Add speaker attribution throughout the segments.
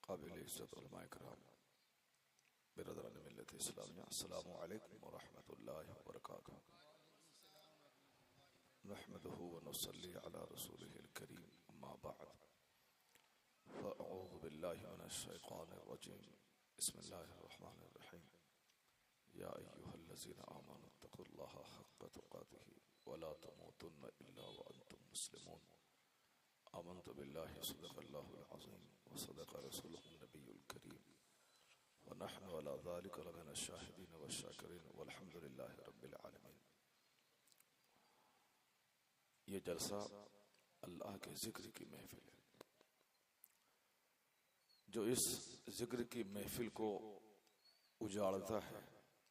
Speaker 1: काबिल इज़्ज़त उलमाए किराम, बिरदरान मिल्लत इस्लामिया, अस्सलामु अलैकुम व रहमतुल्लाहि व बरकातुहू। नहमदुहु व नुसल्ली अला रसूलिहिल करीम, अम्मा बअद, फ़अऊज़ु बिल्लाहि मिनश शैतानिर रजीम, बिस्मिल्लाहिर रहमानिर रहीम। या अय्युहल्लज़ीना आमनू तक़ुल्लाहा हक़्क़ तुक़ातिही व ला तमूतुन्ना इल्ला व अंतुम मुस्लिमून। आमनतु बिल्लाहि सदक़ल्लाहुल अज़ीम व सदक़ रसूलुहुन नबियुल करीम व नहनु अला ज़ालिका लमिनश शाहिदीन वश्शाकिरीन वल्हम्दुलिल्लाहि रब्बिल आलमीन। ये जलसा अल्लाह के जिक्र की महफिल है। जो इस जिक्र की महफिल को उजाड़ता है,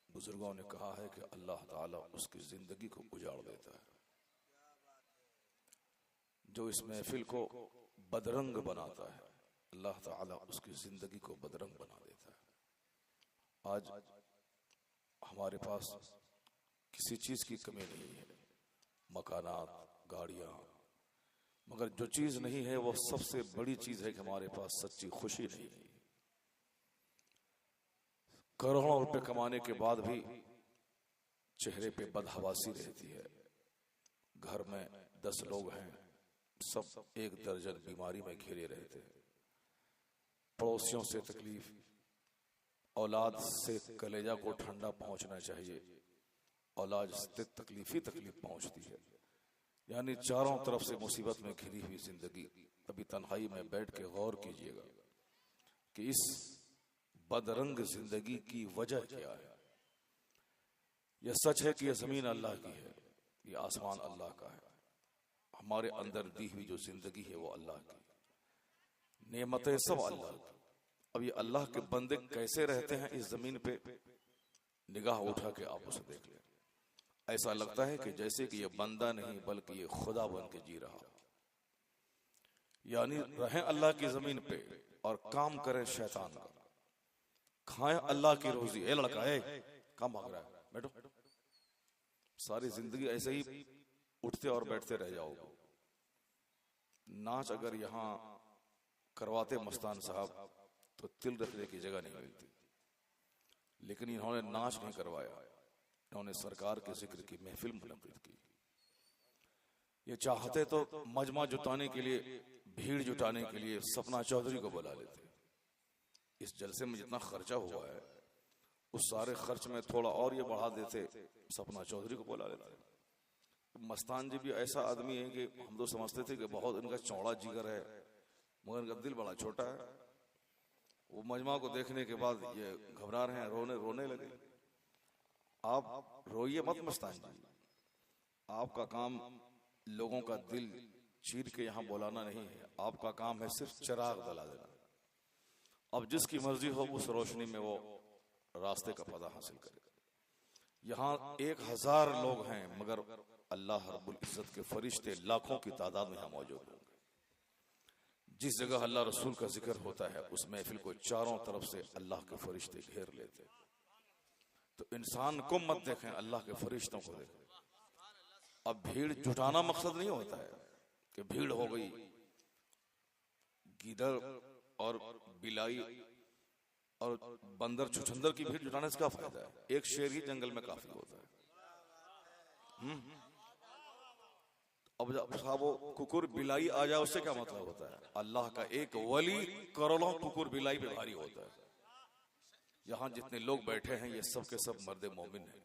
Speaker 1: बुजुर्गों ने कहा है कि अल्लाह ताला उसकी जिंदगी को उजाड़ देता है। जो इस महफिल को बदरंग बनाता है, अल्लाह ताला उसकी जिंदगी को बदरंग बना देता है। आज हमारे पास किसी चीज की कमी नहीं है, मकानात, गाड़ियां, मगर जो चीज नहीं है वो सबसे बड़ी चीज है कि हमारे पास सच्ची खुशी नहीं है। करोड़ों रुपए कमाने के बाद भी चेहरे पे बदहवासी रहती है। घर में 10 लोग हैं, सब एक दर्जन बीमारी में घिरे रहते हैं। पड़ोसियों से तकलीफ, औलाद से कलेजा को ठंडा पहुंचना चाहिए, औलाद से तकलीफ ही तकलीफ पहुंचती है। यानी चारों तरफ से मुसीबत में घिरी हुई जिंदगी। अभी तन्हाई में बैठ के गौर कीजिएगा कि इस बदरंग जिंदगी की वजह क्या है। यह सच है कि यह जमीन अल्लाह की है, यह आसमान अल्लाह का है, हमारे अंदर दी हुई जो जिंदगी है वो अल्लाह की, नेमतें सब अल्लाह की। अब ये अल्लाह के बंदे कैसे रहते हैं इस जमीन पे, निगाह उठा के आप उसे देख लें। ऐसा लगता है कि जैसे कि ये बंदा नहीं बल्कि ये खुदा बन के जी रहा। यानी रहें अल्लाह की जमीन पे और काम करें शैतान का, खाएं अल्लाह की रोजी। ए लड़का, काम भाग रहा है, बैठो। सारी जिंदगी ऐसे ही उठते और बैठते रह जाओगे। नाच अगर यहां करवाते मस्तान साहब तो तिल रखने की जगह नहीं मिलती, लेकिन इन्होंने नाच नहीं करवाया, इन्होंने सरकार के जिक्र की महफिल मुनक्किद की। ये चाहते तो मजमा जुटाने के लिए, भीड़ जुटाने के लिए सपना चौधरी को बुला लेते। इस जलसे में जितना खर्चा हुआ है उस सारे खर्च में थोड़ा और ये बढ़ा देते, सपना चौधरी को बुला लेते। मस्तान जी भी ऐसा आदमी है कि हम तो समझते थे कि बहुत इनका चौड़ा जिगर है, मगर इनका दिल बड़ा छोटा है। वो मजमा को देखने के बाद ये घबरा रहे हैं, रोने लगे। आप रोइए मत मस्तान जी, आपका काम लोगों का दिल चीर के यहाँ बुलाना नहीं है, आपका काम है सिर्फ चिराग जला देना। अब जिसकी मर्जी हो उस रोशनी में वो रास्ते का पता हासिल करेगा। यहाँ 1000 लोग हैं, मगर अल्लाह रब्बुल इज्जत के फरिश्ते लाखों की तादाद में यहाँ मौजूद होंगे। जिस जगह अल्लाह रसूल का जिक्र होता है उस महफिल को चारों तरफ से अल्लाह के फरिश्ते घेर लेते। तो इंसान को मत देखें, अल्लाह के फरिश्तों को देखें। अब भीड़ जुटाना मकसद नहीं होता है कि भीड़ हो गई, गीदड़ और बिलाई और बंदर छुछंदर की भीड़ जुटाने से क्या फायदा है। एक शेर ही जंगल में काफी होता है। अब साहब वो कुकुर बिलाई आ जाए उससे क्या मतलब होता है। अल्लाह का एक वली करोड़ों कुकुर बिलाई पे भारी होता है। यहाँ जितने लोग बैठे हैं ये सब के सब मर्द मोमिन हैं,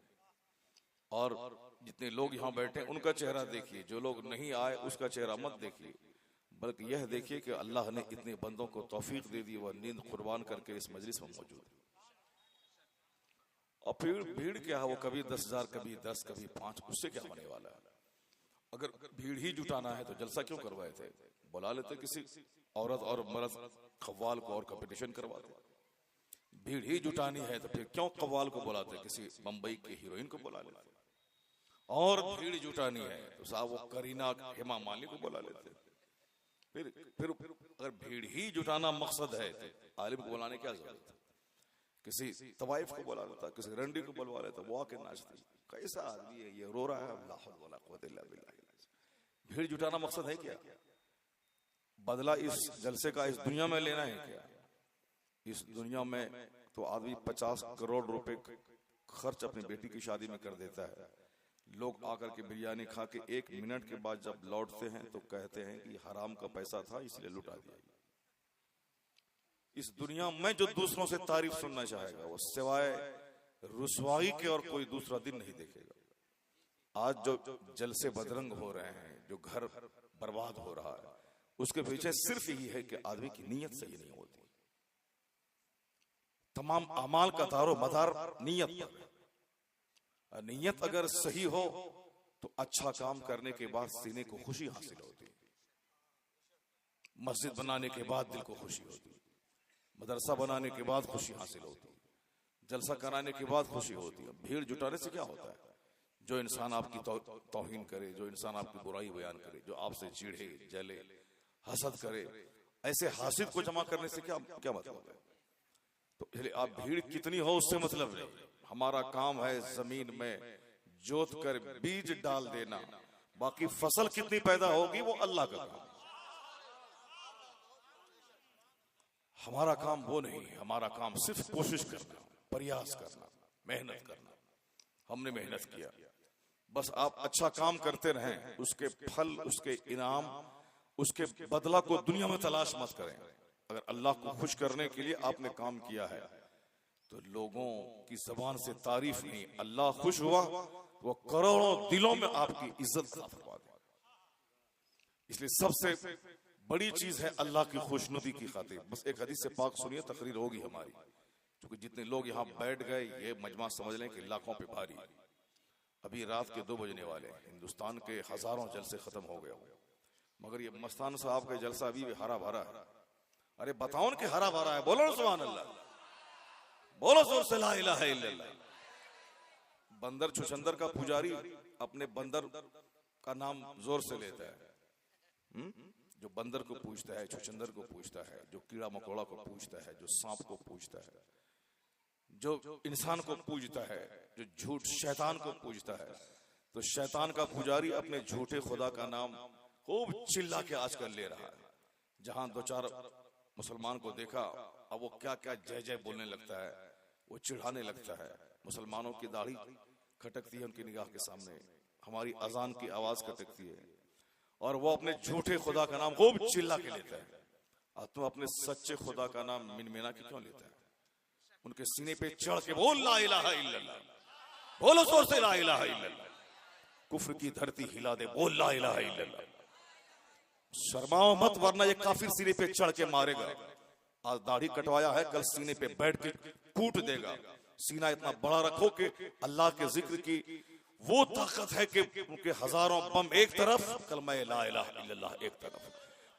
Speaker 1: और जितने लोग यहाँ बैठे हैं उनका चेहरा देखिए, जो लोग नहीं आए उसका चेहरा मत देखिए, बल्कि यह देखिए कि अल्लाह ने इतने बंदों को तौफीक दे दी, वह नींद कुर्बान करके इस मजलिस में मौजूद है। और फिर भीड़ क्या है, वो कभी 10,000, कभी 10, कभी 5, उससे क्या होने वाला है। अगर भीड़ ही जुटाना है तो जलसा क्यों करवाए थे, बुला लेते किसी औरत और मर्द कव्वाल को और कंपटीशन करवाते। भीड़ ही जुटानी है तो फिर क्यों कव्वाल को बुलाते, किसी बंबई की हीरोइन को बुला लेते। और भीड़ जुटानी है तो साहब वो करीना, हेमा मालिनी को बुला लेते। फिर अगर भीड़ ही जुटाना मकसद है तो आलिम को बुलाने क्या जरूरत है। किसी तवाइफ को बुला लेता, किसी रंडी को बुलवा लेता, वो आके नाचती। कैसा आदमी है ये, रो रहा है। भीड़ जुटाना मकसद है क्या? बदला इस जलसे का इस दुनिया में लेना है क्या? इस दुनिया में तो आदमी 50 करोड़ रुपए खर्च अपनी बेटी की शादी में कर देता है। लोग आकर के बिरयानी खा के 1 मिनट के बाद जब लौटते हैं तो कहते हैं कि हराम का पैसा था इसलिए लुटा दिया। इस दुनिया में जो दूसरों से तारीफ सुनना चाहेगा वो सिवाय रुसवाई के और कोई दूसरा दिन नहीं देखेगा। आज जो जलसे बदरंग हो रहे हैं, जो घर बर्बाद हो रहा है, उसके पीछे सिर्फ यही है कि आदमी की नीयत सही नहीं होती। तमाम अमाल का दारो मदार नीयत पर। नीयत अगर सही हो तो अच्छा काम करने के बाद सीने को खुशी हासिल होती। मस्जिद बनाने के बाद दिल को खुशी होती, मदरसा बनाने के बाद खुशी हासिल होती, जलसा कराने के बाद खुशी होती है। भीड़ जुटाने से क्या होता है? जो इंसान आपकी तौहीन करे, जो इंसान आपकी बुराई बयान करे, जो आपसे चिढ़े, जले, हसद करे, ऐसे हासिद को जमा करने से क्या मतलब है? तो आप भीड़ कितनी हो उससे मतलब नहीं। हमारा काम है जमीन में जोत कर बीज डाल देना, बाकी फसल कितनी पैदा होगी वो अल्लाह का काम। हमारा काम वो नहीं है। हमारा काम सिर्फ कोशिश करना, प्रयास करना, मेहनत करना। हमने मेहनत किया, बस आप अच्छा काम करते रहें, उसके फल, उसके इनाम, उसके बदला को दुनिया में तलाश मत करें। अगर अल्लाह को खुश करने के लिए आपने काम किया है तो लोगों की जबान से तारीफ नहीं, अल्लाह खुश हुआ वो करोड़ों दिलों में आपकी इज्जत फरमा दे। इसलिए सबसे बड़ी चीज है अल्लाह की खुशनुदी की खातिर। बस एक हदीस से पाक सुनिए, तकरीर होगी हमारी, क्योंकि जितने लोग यहाँ बैठ गए ये मजमा समझ लें कि लाखों पे भारी। अभी रात के 2 बजने वाले, हिंदुस्तान के हजारों जलसे खत्म हो गए, मगर ये मस्तान साहब का जलसा अभी भी हरा भरा है। अरे बताओ कि हरा भरा है, बोलो सुभान अल्लाह, बोलो जोर से ला इलाहा इल्लल्लाह। बंदर छुछंदर का पुजारी अपने बंदर का नाम जोर से लेता है। जो बंदर को पूछता है, छुछंदर को पूछता है, जो कीड़ा मकोड़ा को पूछता है, जो सांप को पूछता है, जो इंसान को पूजता है, जो झूठ शैतान को पूजता है, तो शैतान का पुजारी अपने झूठे खुदा का नाम खूब चिल्ला के आजकल ले रहा है। जहां 2-4 मुसलमान को देखा, अब वो क्या क्या जय जय बोलने लगता है, वो चिढ़ाने लगता है। मुसलमानों की दाढ़ी खटकती है उनकी निगाह के सामने, हमारी अजान की आवाज खटकती है, और वो अपने झूठे खुदा का नाम खूब चिल्ला के लेता है। और तुम अपने सच्चे खुदा का नाम मिनमिना के क्यों लेता है? उनके सीने पे चढ़ के बोल ला इलाहा इल्लल्लाह, बोलो जोर से ला इलाहा इल्लल्लाह। कुफ्र की धरती हिला दे, बोल ला इलाहा इल्लल्लाह। शर्माओ मत, वरना ये काफिर सीने पे चढ़ के मारेगा। आज दाढ़ी कटवाया है, कल सीने पे बैठ के कूट देगा। सीना इतना बड़ा रखो कि अल्लाह के जिक्र की वो ताकत है कि उनके हजारों बम एक तरफ, कलमा ला इलाहा इल्लल्लाह एक तरफ।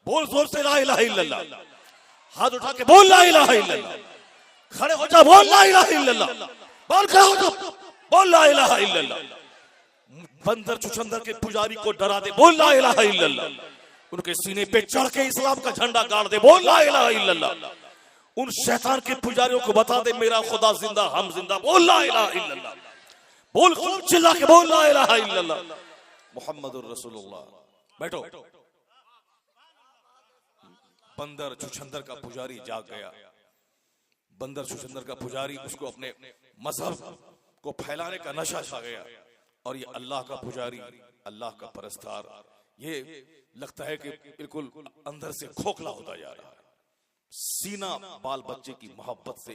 Speaker 1: बोल जोर से ला इलाहा इल्लल्लाह, हाथ उठा के बोल ला इलाहा इल्लल्लाह, खड़े हो जा बोल ला इलाहा इल्लल्लाह, बोल खड़े हो जा बोल ला इलाहा इल्लल्लाह। बंदर छुछंदर के पुजारी को डरा दे, बोल ला इलाहा इल्लल्लाह। उनके सीने पे चढ़ के इस्लाम का झंडा गाड़ दे, बोल ला इलाहा इल्लल्लाह। उन शैतान के पुजारियों को बता दे मेरा खुदा जिंदा, हम जिंदा, बोल ला इलाहा इल्लल्लाह। बोल खूब चिल्ला के बोल ला इलाहा इल्लल्लाह मुहम्मदुर रसूलुल्लाह। बैठो। बंदर छुछंदर का पुजारी जाग गया। बंदर छुछंदर का पुजारी, उसको अपने मजहब को फैलाने का नशा छा गया, और ये अल्लाह का पुजारी, अल्लाह का परस्तार, ये लगता है कि बिल्कुल अंदर से खोखला होता जा रहा है। सीना बाल बच्चे की मोहब्बत से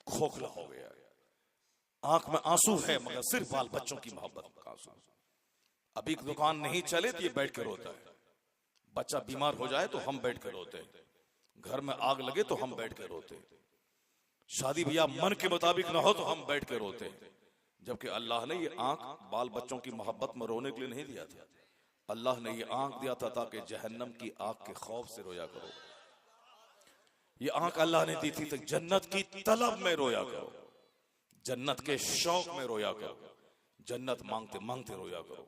Speaker 1: खोखला हो गया है। आंख में आंसू है मगर सिर्फ बाल बच्चों की मोहब्बत का आंसू। अभी दुकान नहीं चले तो ये बैठ कर रोता है, बच्चा बीमार हो जाए तो हम बैठ कर रोते हैं, घर में आग लगे तो हम बैठ कर रोते हैं, शादी ब्याह मन के मुताबिक ना हो तो हम बैठ कर रोते हैं। जबकि अल्लाह ने ये आंख बाल बच्चों की मोहब्बत में रोने के लिए नहीं दिया था। अल्लाह ने ये आंख दिया था ताकि जहन्नम की आग के खौफ से रोया करो। ये आंख अल्लाह ने दी थी तो जन्नत की तलब में रोया करो, जन्नत के शौक में रोया करो, जन्नत मांगते मांगते रोया करो।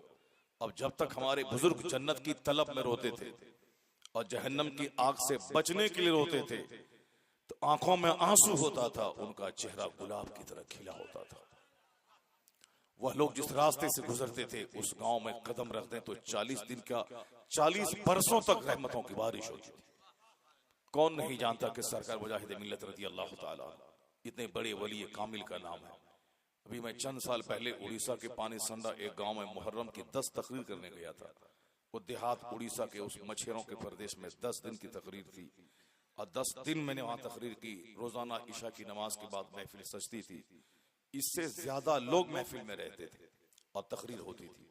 Speaker 1: अब जब तक हमारे बुजुर्ग जन्नत की तलब में रोते थे और जहन्नम की आग से बचने के लिए रोते थे तो आंखों में आंसू होता था, उनका चेहरा गुलाब की तरह खिला होता था। वह लोग जिस रास्ते से गुजरते थे उस गांव में कदम रखते तो 40 दिन का 40 बरसों तक रहमतों की बारिश होती थी। कौन नहीं जानता कि सरकार मुजाहिद मिल्लत रज़ी अल्लाह ताला इतने बड़े वली कामिल का नाम है। अभी मैं चंद साल पहले उड़ीसा के पानी संडा एक गांव में मुहर्रम की 10 तकरीर करने गया था। वो देहात उड़ीसा के उस मछेरों के प्रदेश में 10 दिन की तकरीर थी और 10 दिन मैंने वहां तकरीर की। रोजाना ईशा की नमाज के बाद महफिल सजती थी, इससे ज्यादा लोग महफिल में रहते थे और तकरीर होती थी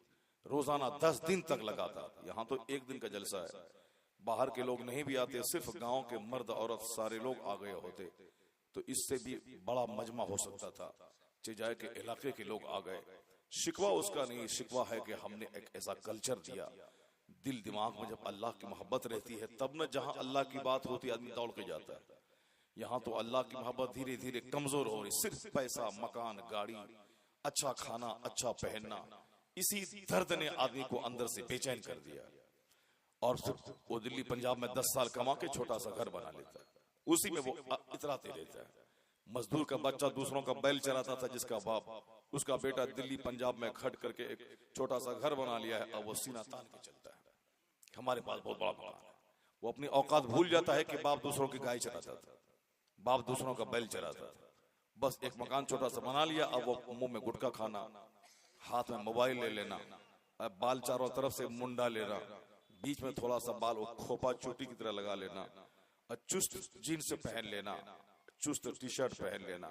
Speaker 1: रोजाना 10 दिन तक लगातार। यहाँ तो एक दिन का जलसा है, बाहर के लोग नहीं भी आते, सिर्फ गांव के मर्द औरत सारे लोग आ गए होते तो इससे भी बड़ा मजमा हो सकता था। चिजाए के इलाके के लोग आ गए, शिकवा उसका नहीं, शिकवा है कि हमने एक ऐसा कल्चर दिया। दिल दिमाग में जब अल्लाह की मोहब्बत रहती है तब न जहां अल्लाह की बात होती है आदमी दौड़ के जाता है। यहाँ तो अल्लाह की मोहब्बत धीरे धीरे कमजोर हो रही, सिर्फ पैसा, मकान, गाड़ी, अच्छा खाना, अच्छा पहनना, इसी दर्द ने आदमी को अंदर से बेचैन कर दिया। और वो दिल्ली पंजाब में 10 साल कमा के छोटा सा घर बना लेता है, उसी में वो इतराते रहता है। मजदूर का बच्चा दूसरों का बैल चराता था, जिसका बाप, उसका बेटा दिल्ली पंजाब में खट करके एक छोटा सा घर बना लिया है। अब वो सीना तान के चलता है, हमारे पास बहुत बड़ा मकान है। वो अपनी औकात भूल जाता है कि बाप दूसरों की गाय चराता था, बाप दूसरों का बैल चराता था। बस एक मकान छोटा सा बना लिया, अब वो मुंह में गुटखा खाना, हाथ में मोबाइल ले लेना, बाल चारों तरफ से मुंडा लेना, बीच में थोड़ा सा बाल वो खोपा चोटी की तरह लगा लेना, और चुस्त जीन्स पहन लेना, चुस्त टी शर्ट पहन लेना,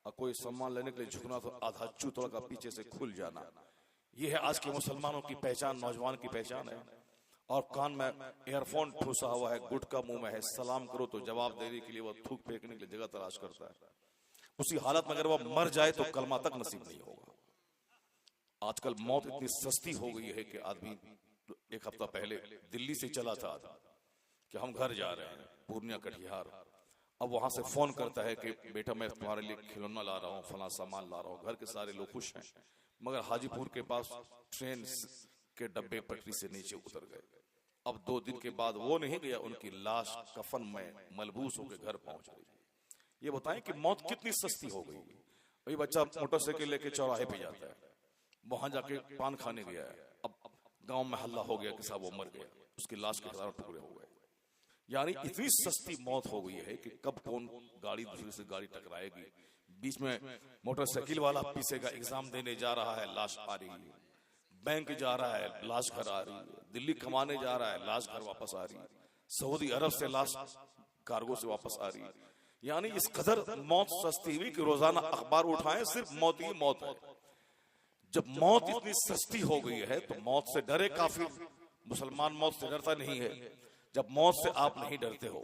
Speaker 1: और कोई सम्मान लेने के लिए झुकना तो आधा जूतों का पीछे से खुल जाना। ये है आज के मुसलमानों की पहचान, नौजवान की पहचान है। और कान में एयरफोन ठूसा हुआ है, गुटखा मुंह में है, सलाम करो तो जवाब देने के लिए वो थूक फेंकने के लिए जगह तलाश करता है। उसी हालत में अगर वो मर जाए तो कलमा तक नसीब नहीं होगा। आजकल मौत इतनी सस्ती हो गई है कि आदमी एक हफ्ता पहले दिल्ली से चला था कि हम घर जा रहे हैं, पूर्णिया कटिहार। अब वहां से फोन करता है कि बेटा मैं तुम्हारे लिए खिलौना ला रहा हूँ, फला सामान ला रहा हूँ। घर के सारे लोग खुश हैं, मगर हाजीपुर के पास ट्रेन के डब्बे पटरी से नीचे उतर गए। अब 2 दिन के बाद वो नहीं गया, उनकी लाश कफन में मलबूस होकर घर पहुंच गई। ये बताएं कि मौत कितनी सस्ती हो गई। वही बच्चा मोटरसाइकिल लेके चौराहे पे जाता है, वहां जाके पान खाने गया है, अब गांव में हल्ला हो गया कि साहब वो मर गया, उसकी लाश के 1000 टुकड़े हो गए। यानी इतनी सस्ती मौत हो गई है कि कब कौन गाड़ी दूसरे से गाड़ी टकराएगी। बीच में मोटरसाइकिल वाला पीछे का एग्जाम देने जा रहा है, लाश आ रही है, बैंक जा रहा है, लाश घर आ रही है, दिल्ली कमाने जा रहा है, लाश घर वापस आ रही है, सऊदी अरब से लाश कार्गो से वापस आ रही है। यानी इस कदर मौत सस्ती हुई कि रोजाना अखबार उठाएं सिर्फ मौत ही मौत है। जब मौत इतनी सस्ती हो गई है तो मौत से डरे काफिर, मुसलमान मौत से डरता नहीं है। जब मौत से आप नहीं डरते हो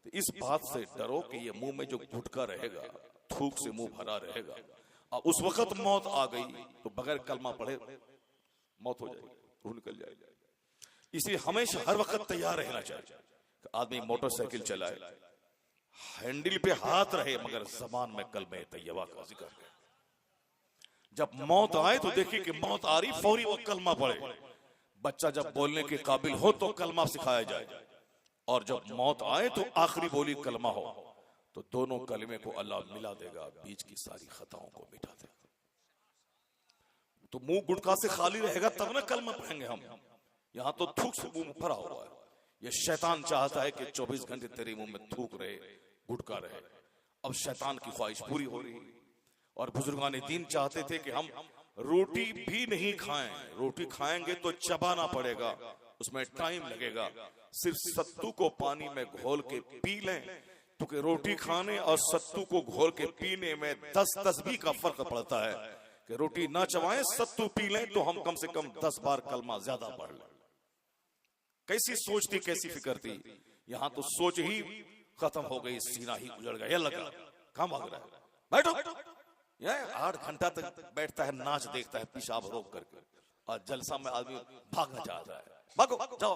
Speaker 1: तो इस बात से डरो कि ये मुंह में जो गुटखा रहेगा, थूक से मुंह भरा रहेगा, और उस वक्त मौत आ गई तो बगैर कलमा पढ़े मौत हो जाएगी, रूह निकल जाएगी। इसलिए हमेशा हर वक्त तैयार रहना चाहिए कि आदमी मोटरसाइकिल चलाए, हैंडल पे हाथ रहे, मगर ज़बान में कलमे तैयबा का जिक्र है। जब मौत आए तो देखिए कि मौत आ रही, फौरी वो कलमा पढ़े। बच्चा जब बोलने के काबिल हो तो कलमा सिखाया जाए, और जब मौत आए तो आखिरी बोली कलमा हो, तो दोनों कलमे को अल्लाह मिला देगा, बीच की सारी खताओं को मिटा देगा। तो मुंह गुटखा से खाली रहेगा तब ना कलमा पढ़ेंगे हम। यहाँ तो थूक से मुंह भरा हुआ है। ये शैतान चाहता है कि 24 घंटे तेरे मुंह में थूक रहे, गुटखा रहे। अब शैतान की ख्वाहिश पूरी हो रही है। और बुजुर्गान दीन चाहते थे कि हम रोटी भी नहीं खाएं, रोटी खाएंगे तो चबाना पड़ेगा, उसमें टाइम लगेगा। सिर्फ सत्तू को पानी में घोल के पी लें, क्योंकि रोटी खाने और सत्तू को घोल के पीने में 10 तस्बीह का फर्क पड़ता है। कि रोटी ना चबाएं, सत्तू पी लें तो हम कम से कम 10 बार कलमा ज्यादा पढ़ लें। कैसी सोच थी, कैसी फिक्र थी। यहाँ तो सोच ही खत्म हो गई, सीना ही उजड़ गया। लगा कहाँ भाग रहा है, बैठो। यह 8 घंटा तक बैठता है, नाच देखता है पेशाब रोक करके, और जलसा में आदमी भागना चाहता है। भागो, जाओ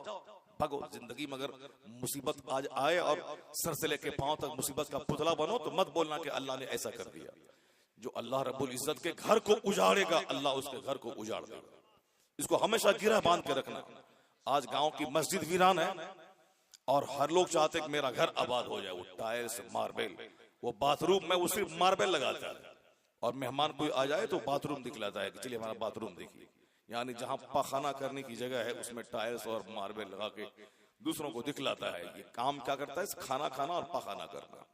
Speaker 1: भागो। जिंदगी में अगर मुसीबत आज आए और सर से लेके पांव तक मुसीबत का पुतला बनो तो मत बोलना कि अल्लाह ने ऐसा कर दिया। जो अल्लाह रब्बुल इज्जत के घर को उजाड़ेगा, अल्लाह उसके घर को उजाड़ देगा। इसको हमेशा गिरा बांध के रखना। आज गांव की मस्जिद वीरान है और हर लोग चाहते हैं कि मेरा घर आबाद हो जाए। वो टाइल्स, मार्बल, वो बाथरूम में वो सिर्फ मार्बल लगाता है, और मेहमान कोई आ जाए तो बाथरूम दिखलाता है कि चलिए हमारा बाथरूम देखिए। यानी जहां पाखाना करने की जगह है उसमें टाइल्स और मार्बल लगा के दूसरों को दिखलाता है। ये काम क्या करता है? खाना खाना और पकाना करना।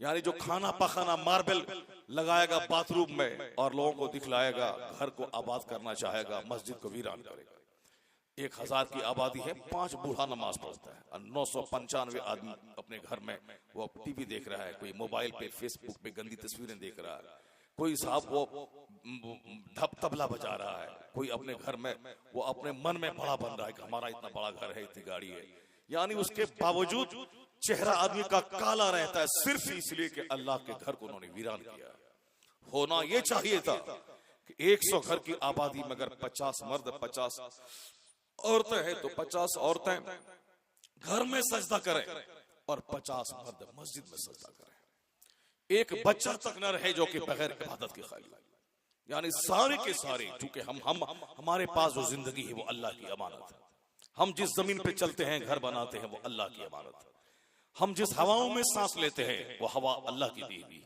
Speaker 1: यानी जो खाना पकाना मार्बल लगाएगा बाथरूम में और लोगों को दिखलाएगा, घर को आबाद करना चाहेगा, मस्जिद को वीरान करेगा। 1000 की आबादी है, 5 बूढ़ा नमाज पढ़ता है और 995 आदमी अपने घर में वो टीवी देख रहा है, कोई मोबाइल पे फेसबुक पे गंदी तस्वीरें देख रहा है, कोई साहब वो तबला बजा रहा है, कोई अपने घर में वो अपने मन में बड़ा बन रहा है कि हमारा इतना बड़ा घर है, इतनी गाड़ी है। यानी उसके बावजूद चेहरा आदमी का काला रहता है, सिर्फ इसलिए कि अल्लाह के घर को उन्होंने वीरान किया। होना ये चाहिए था कि 100 घर की आबादी में अगर 50 मर्द 50 औरतें हैं तो 50 औरतें घर में सजदा करें और 50 मर्द मस्जिद में सजदा करें। एक बच्चा तक न रहे जो कि बगैर इबादत के खाली। यानी सारे के सारे, चूंकि हम हमारे पास जो जिंदगी है वो अल्लाह की अमानत है। हम जिस जमीन पे चलते हैं, घर बनाते हैं, वो अल्लाह की अमानत है। हम जिस हवाओं में सांस लेते हैं वो हवा अल्लाह की दी हुई।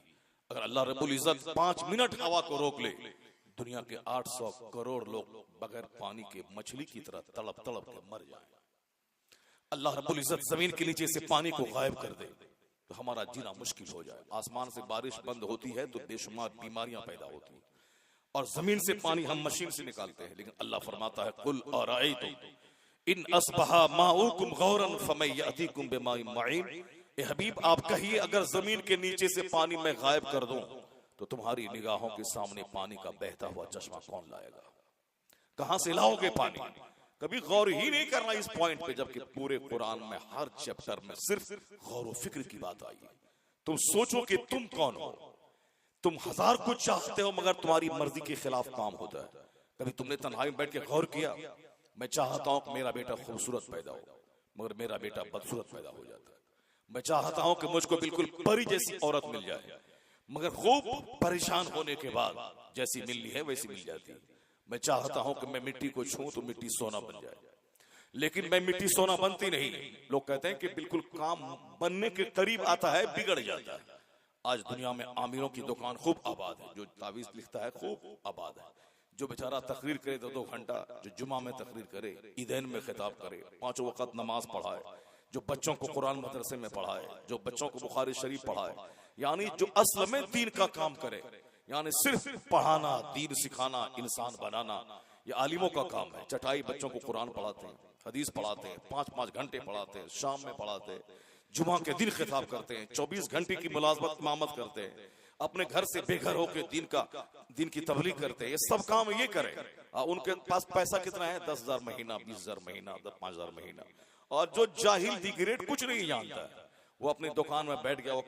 Speaker 1: अगर अल्लाह रब्बुल इज्जत 5 मिनट हवा को रोक ले, दुनिया के 800 करोड़ लोग बगैर पानी के मछली की तरह तड़प तड़प के मर जाएं। अल्लाह रब्बुल इज्जत जमीन के नीचे से पानी को गायब कर दे तो हमारा जीना मुश्किल हो जाए। आसमान से बारिश बंद होती है तो बेशुमार बीमारियां पैदा होती हैं, और जमीन से पानी हम मशीन से निकालते हैं। लेकिन अल्लाह फरमाता है, कुल अरायतुम इन अस्बहा माउकुम गौरन फमै यातीकुम बिमाइन मईन। ए हबीब, आप कहिए अगर जमीन के नीचे से पानी मैं गायब कर दूं तो तुम्हारी निगाहों के सामने पानी का बहता हुआ चश्मा कौन लाएगा? कहां से लाओगे पानी? कभी गौर ही नहीं करना इस पॉइंट पे, जबकि पूरे कुरान में हर चैप्टर में सिर्फ गौर फिक्र की बात आई है। तुम सोचो कि तुम कौन हो। तुम 1000 कुछ चाहते हो मगर तुम्हारी मर्जी के खिलाफ काम होता है। कभी तुमने तन्हाई में बैठ के गौर किया? मैं चाहता हूं कि मेरा बेटा खूबसूरत पैदा हो, मगर मेरा बेटा बदसूरत पैदा हो जाता है। मैं चाहता हूं कि मुझको बिल्कुल परी जैसी औरत मिल जाए, मगर खूब परेशान होने के बाद जैसी मिलनी है वैसी मिल जाती है। मैं चाहता हूं कि मैं मिट्टी को छूं तो मिट्टी सोना बन जाए, लेकिन मैं मिट्टी सोना बनती नहीं। लोग कहते हैं कि बिल्कुल काम बनने के करीब आता है, बिगड़ जाता है। आज दुनिया में आमिरों की दुकान खूब आबाद है, जो तावीज लिखता है खूब आबाद है, जो बेचारा तकरीर करे 2-2 घंटा, जो जुमा में तकरीर करे, ईदैन में खिताब करे, 5 वक्त नमाज पढ़ाए, जो बच्चों को कुरान मदरसे में पढ़ाए, जो बच्चों को बुखारी शरीफ पढ़ाए, यानी जो असल में दीन का काम करे। यानी सिर्फ पढ़ाना, दीन सिखाना, इंसान बनाना, ये आलिमों का काम है। चटाई बच्चों को कुरान पढ़ाते हैं, हदीस पढ़ाते हैं, 5-5 घंटे पढ़ाते हैं, शाम में पढ़ाते हैं, जुमा के दिन खिताब करते हैं, 24 घंटे की मुलाजमत इमामत करते हैं, अपने घर से बेघर होकर दीन की तबलीग करते हैं। ये सब काम ये करें। उनके पास पैसा कितना है? 10,000 महीना, 20,000 महीना, 5,000 महीना। और जो जाहिल दी ग्रेड कुछ नहीं जानता है, वो अपनी दुकान में बैठ गया, वो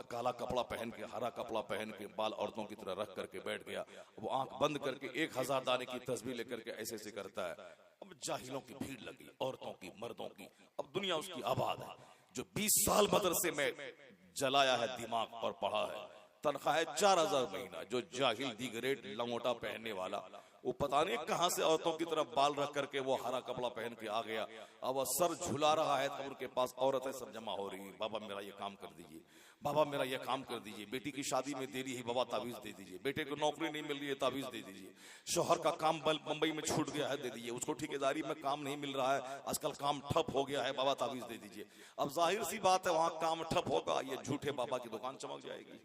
Speaker 1: काला कपड़ा पहन के, हरा कपड़ा पहन के, बाल औरतों की तरह रख करके बैठ गया, वो आंख बंद करके 1000 दाने की तस्बीह लेकर के ऐसे ऐसे करता है। अब जाहिलों की भीड़ लगी, औरतों की, मर्दों की। अब दुनिया उसकी आबाद है। जो 20 साल मदरसे में जलाया है दिमाग और पढ़ा है, तनख्वाह है 4000 महीना। जो जाहिल दी ग्रेड लंगोटा पहनने वाला, वो पता नहीं कहां से औरतों की तरफ बाल रख करके वो हरा कपड़ा पहन के आ गया। अब वो सर झुला रहा है तो उनके पास औरतें सब जमा हो रही है, बाबा मेरा ये काम कर दीजिए, बाबा मेरा ये काम कर दीजिए, बेटी की शादी में देरी है बाबा तावीज दे दीजिए, बेटे को नौकरी नहीं मिल रही है तावीज दे दीजिए, शोहर का काम मुंबई में छूट गया है दे दीजिए, उसको ठेकेदारी में काम नहीं मिल रहा है, आजकल काम ठप हो गया है, बाबा तावीज दे दीजिए। अब जाहिर सी बात है वहां काम ठप होगा, ये झूठे बाबा की दुकान चमक जाएगी।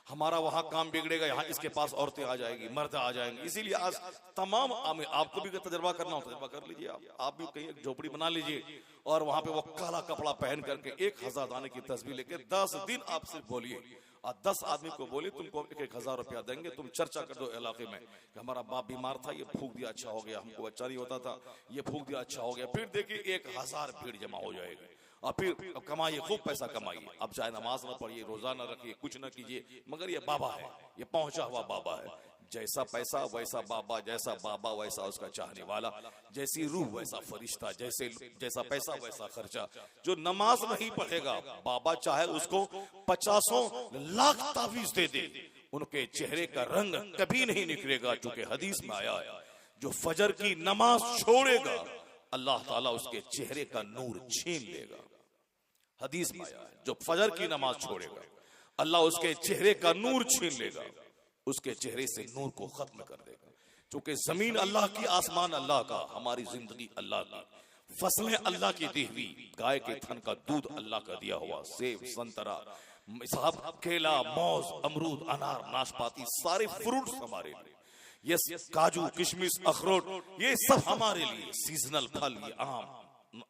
Speaker 1: हमारा वहां काम बिगड़ेगा, यहाँ इसके पास औरतें आ जाएगी, मर्द आ जाएंगे। इसीलिए आज तमाम आपको भी तजर्बा करना हो, तजर्बा कर लीजिए। आप भी कहीं एक झोपड़ी बना लीजिए और वहां पे वो काला कपड़ा पहन करके 1000 दाने की तस्बीह लेके 10 दिन आप सिर्फ बोलिए, और 10 आदमी को बोलिए तुमको 1000 रुपया देंगे, तुम चर्चा कर दो इलाके में कि हमारा बाप बीमार था, ये फूक दिया अच्छा हो गया, हमको बच्चा नहीं होता था, ये फूक दिया अच्छा हो गया। फिर देखिए 1000 भीड़ जमा हो जाएगी, और फिर अब कमाइए, खूब पैसा कमाइए। अब चाहे नमाज न पढ़िए, रोजा न रखिए, कुछ न कीजिए, मगर ये बाबा है, ये पहुंचा हुआ बाबा है। जैसा पैसा वैसा बाबा, जैसा बाबा वैसा उसका चाहने वाला, जैसी रूह वैसा फरिश्ता, जैसा पैसा वैसा खर्चा। जो नमाज नहीं पढ़ेगा, बाबा चाहे उसको 50 लाख तावीज दे दे, उनके चेहरे का रंग कभी नहीं निकलेगा। चूंकि हदीस में आया है, जो फजर की नमाज छोड़ेगा अल्लाह ताला उसके चेहरे का नूर छीन लेगा। हदीस में आया है, जो फजर की नमाज छोड़ेगा अल्लाह उसके चेहरे का नूर छीन लेगा, उसके चेहरे से नूर को खत्म कर देगा। क्योंकि जमीन अल्लाह की, आसमान अल्लाह का, हमारी जिंदगी अल्लाह की। फसलें अल्लाह की दी हुई, गाय के थन का दूध अल्लाह का दिया हुआ, सेब संतरा साहब केला मौज अमरूद अनार नाशपाती सारे फ्रूट्स हमारे लिए, ये काजू किशमिश अखरोट ये सब हमारे लिए, सीजनल फल ये आम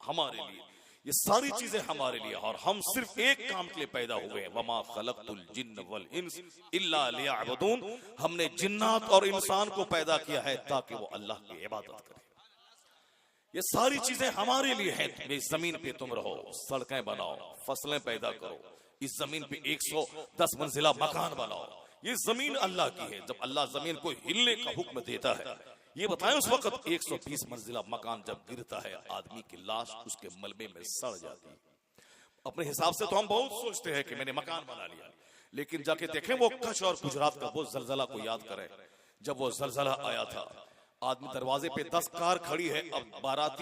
Speaker 1: हमारे लिए, ये सारी चीजें हमारे लिए। और हम सिर्फ एक काम के लिए पैदा हुए हैं, वमा खलक़तुल जिन्न वल इंस इल्ला लियअबुदून, हमने जिन्नात और इंसान को पैदा किया है ताकि वो अल्लाह की इबादत करें। ये सारी चीजें हमारे लिए हैं। इस जमीन पे तुम रहो, सड़कें बनाओ, फसलें पैदा करो, इस जमीन पे 110 मंजिला मकान बनाओ, ये जमीन अल्लाह की है। जब अल्लाह जमीन को हिलने का हुक्म देता है, ये बताएं उस वक्त 120 मंजिला मकान जब गिरता है, आदमी की लाश उसके मलबे में सड़ जाती है। अपने हिसाब से तो हम बहुत सोचते हैं कि मैंने मकान बना लिया, लेकिन जाके देखें वो कच्छ और गुजरात का वो जलजला को याद करें। जब वो जलजला आया था, आदमी दरवाजे पे 10 कार खड़ी है, अब बारात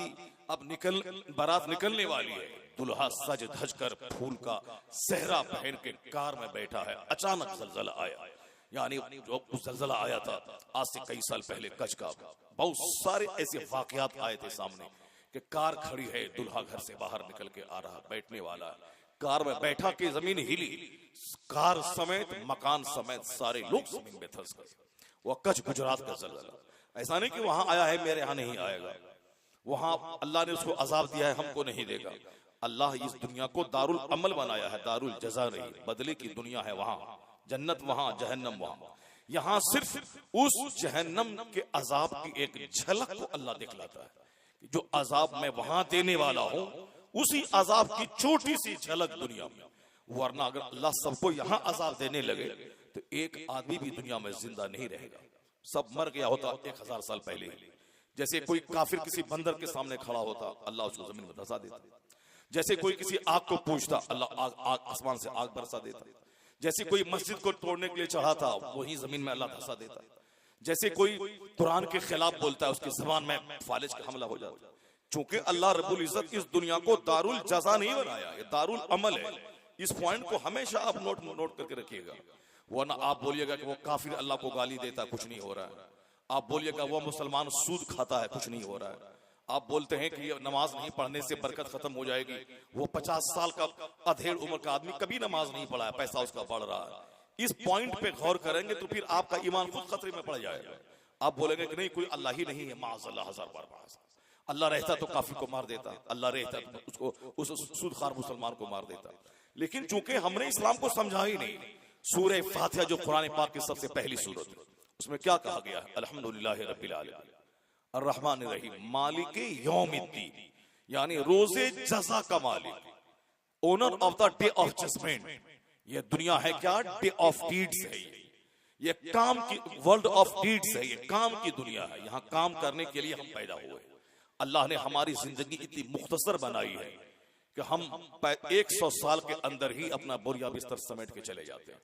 Speaker 1: निकलने वाली है, दुल्हा सज धज कर फूल का सेहरा पहन के कार में बैठा है, अचानक जलजला आया। यानी जो जलजला आया था आज से कई साल पहले कच्छ का, बहुत सारे ऐसे वाकयात आए थे सामने कि कार खड़ी है, दुल्हा घर से बाहर निकल के आ रहा, बैठने वाला, कार में बैठा के जमीन हिली, कार समेत मकान समेत सारे लोग जमीन में धंस गए। वो कच्छ गुजरात का जलजला, ऐसा नहीं कि वहां आया है मेरे यहां नहीं आएगा, वहां अल्लाह ने उसको अजाब दिया है, हमको नहीं देगा। अल्लाह इस दुनिया को दारुल अमल बनाया है, दारुल जजा नहीं, बदले की दुनिया है। वहां जन्नत वहां, जहन्नम वहां। यहां सिर्फ उस जहन्नम के अजाब की एक झलक को अल्लाह दिखलाता है कि जो अजाब मैं वहां देने वाला हूं, उसी अजाब की छोटी सी झलक दुनिया में। वरना अगर अल्लाह सबको यहां अजाब देने लगे तो एक आदमी भी दुनिया में जिंदा नहीं रहेगा, सब मर गया होता 1000 साल पहले। जैसे कोई काफिर किसी बंदर के सामने खड़ा होता, अल्लाह उसको जमीन में धंसा देता। जैसे कोई किसी आग को पूछता, अल्लाह आग आसमान से आग बरसा देता। जैसे कोई मस्जिद को तोड़ने के लिए चढ़ा था, वही जमीन में अल्लाह धंसा देता। जैसे कोई कुरान के खिलाफ बोलता है, उसकी जुबान में फालिज का हमला हो जाता। चूंकि अल्लाह रब्बुल इज्जत इस दुनिया को दारुल जजा नहीं बनाया, ये दारुल अमल है। इस पॉइंट को हमेशा आप नोट करके रखिएगा, वरना आप बोलिएगा कि वो काफिर अल्लाह को गाली देता, कुछ नहीं हो रहा है। आप बोलिएगा वो मुसलमान सूद खाता है, कुछ नहीं हो रहा है। आप बोलते हैं कि ये नमाज नहीं पढ़ने से बरकत खत्म हो जाएगी, वो 50 साल का अधेड़ उम्र का आदमी कभी नमाज नहीं पढ़ा है, पैसा उसका बढ़ रहा है। इस पॉइंट पे गौर करेंगे तो फिर आपका ईमान खुद खतरे में पड़ जाएगा। आप बोलेंगे कि नहीं, कोई अल्लाह ही नहीं है, माज़अल्लाह, हजार बार अल्लाह रहता तो काफिर को मार देता, अल्लाह रहता तो उसको उस सूदखार मुसलमान को मार देता। लेकिन चूंकि हमने इस्लाम को समझा ही नहीं, सूरह फातिहा जो कुरान पाक की सबसे पहली सूरत है, उसमें क्या कहा गया है? अल्हम्दुलिल्लाहि रब्बिल आलमीन अर्रहमानिर रहीम मालिके यौमिद्दीन, यानी रोजे जज़ा का मालिक, owner of the day of judgment. ये दुनिया है क्या? डे ऑफ डीड्स है, ये काम की वर्ल्ड ऑफ डीड्स है, ये काम की दुनिया है। यहाँ काम करने के लिए हम पैदा हुए। अल्लाह ने हमारी जिंदगी इतनी मुख्तसर बनाई है कि हम 100 साल के अंदर ही अपना बोरिया बिस्तर समेट के चले जाते हैं।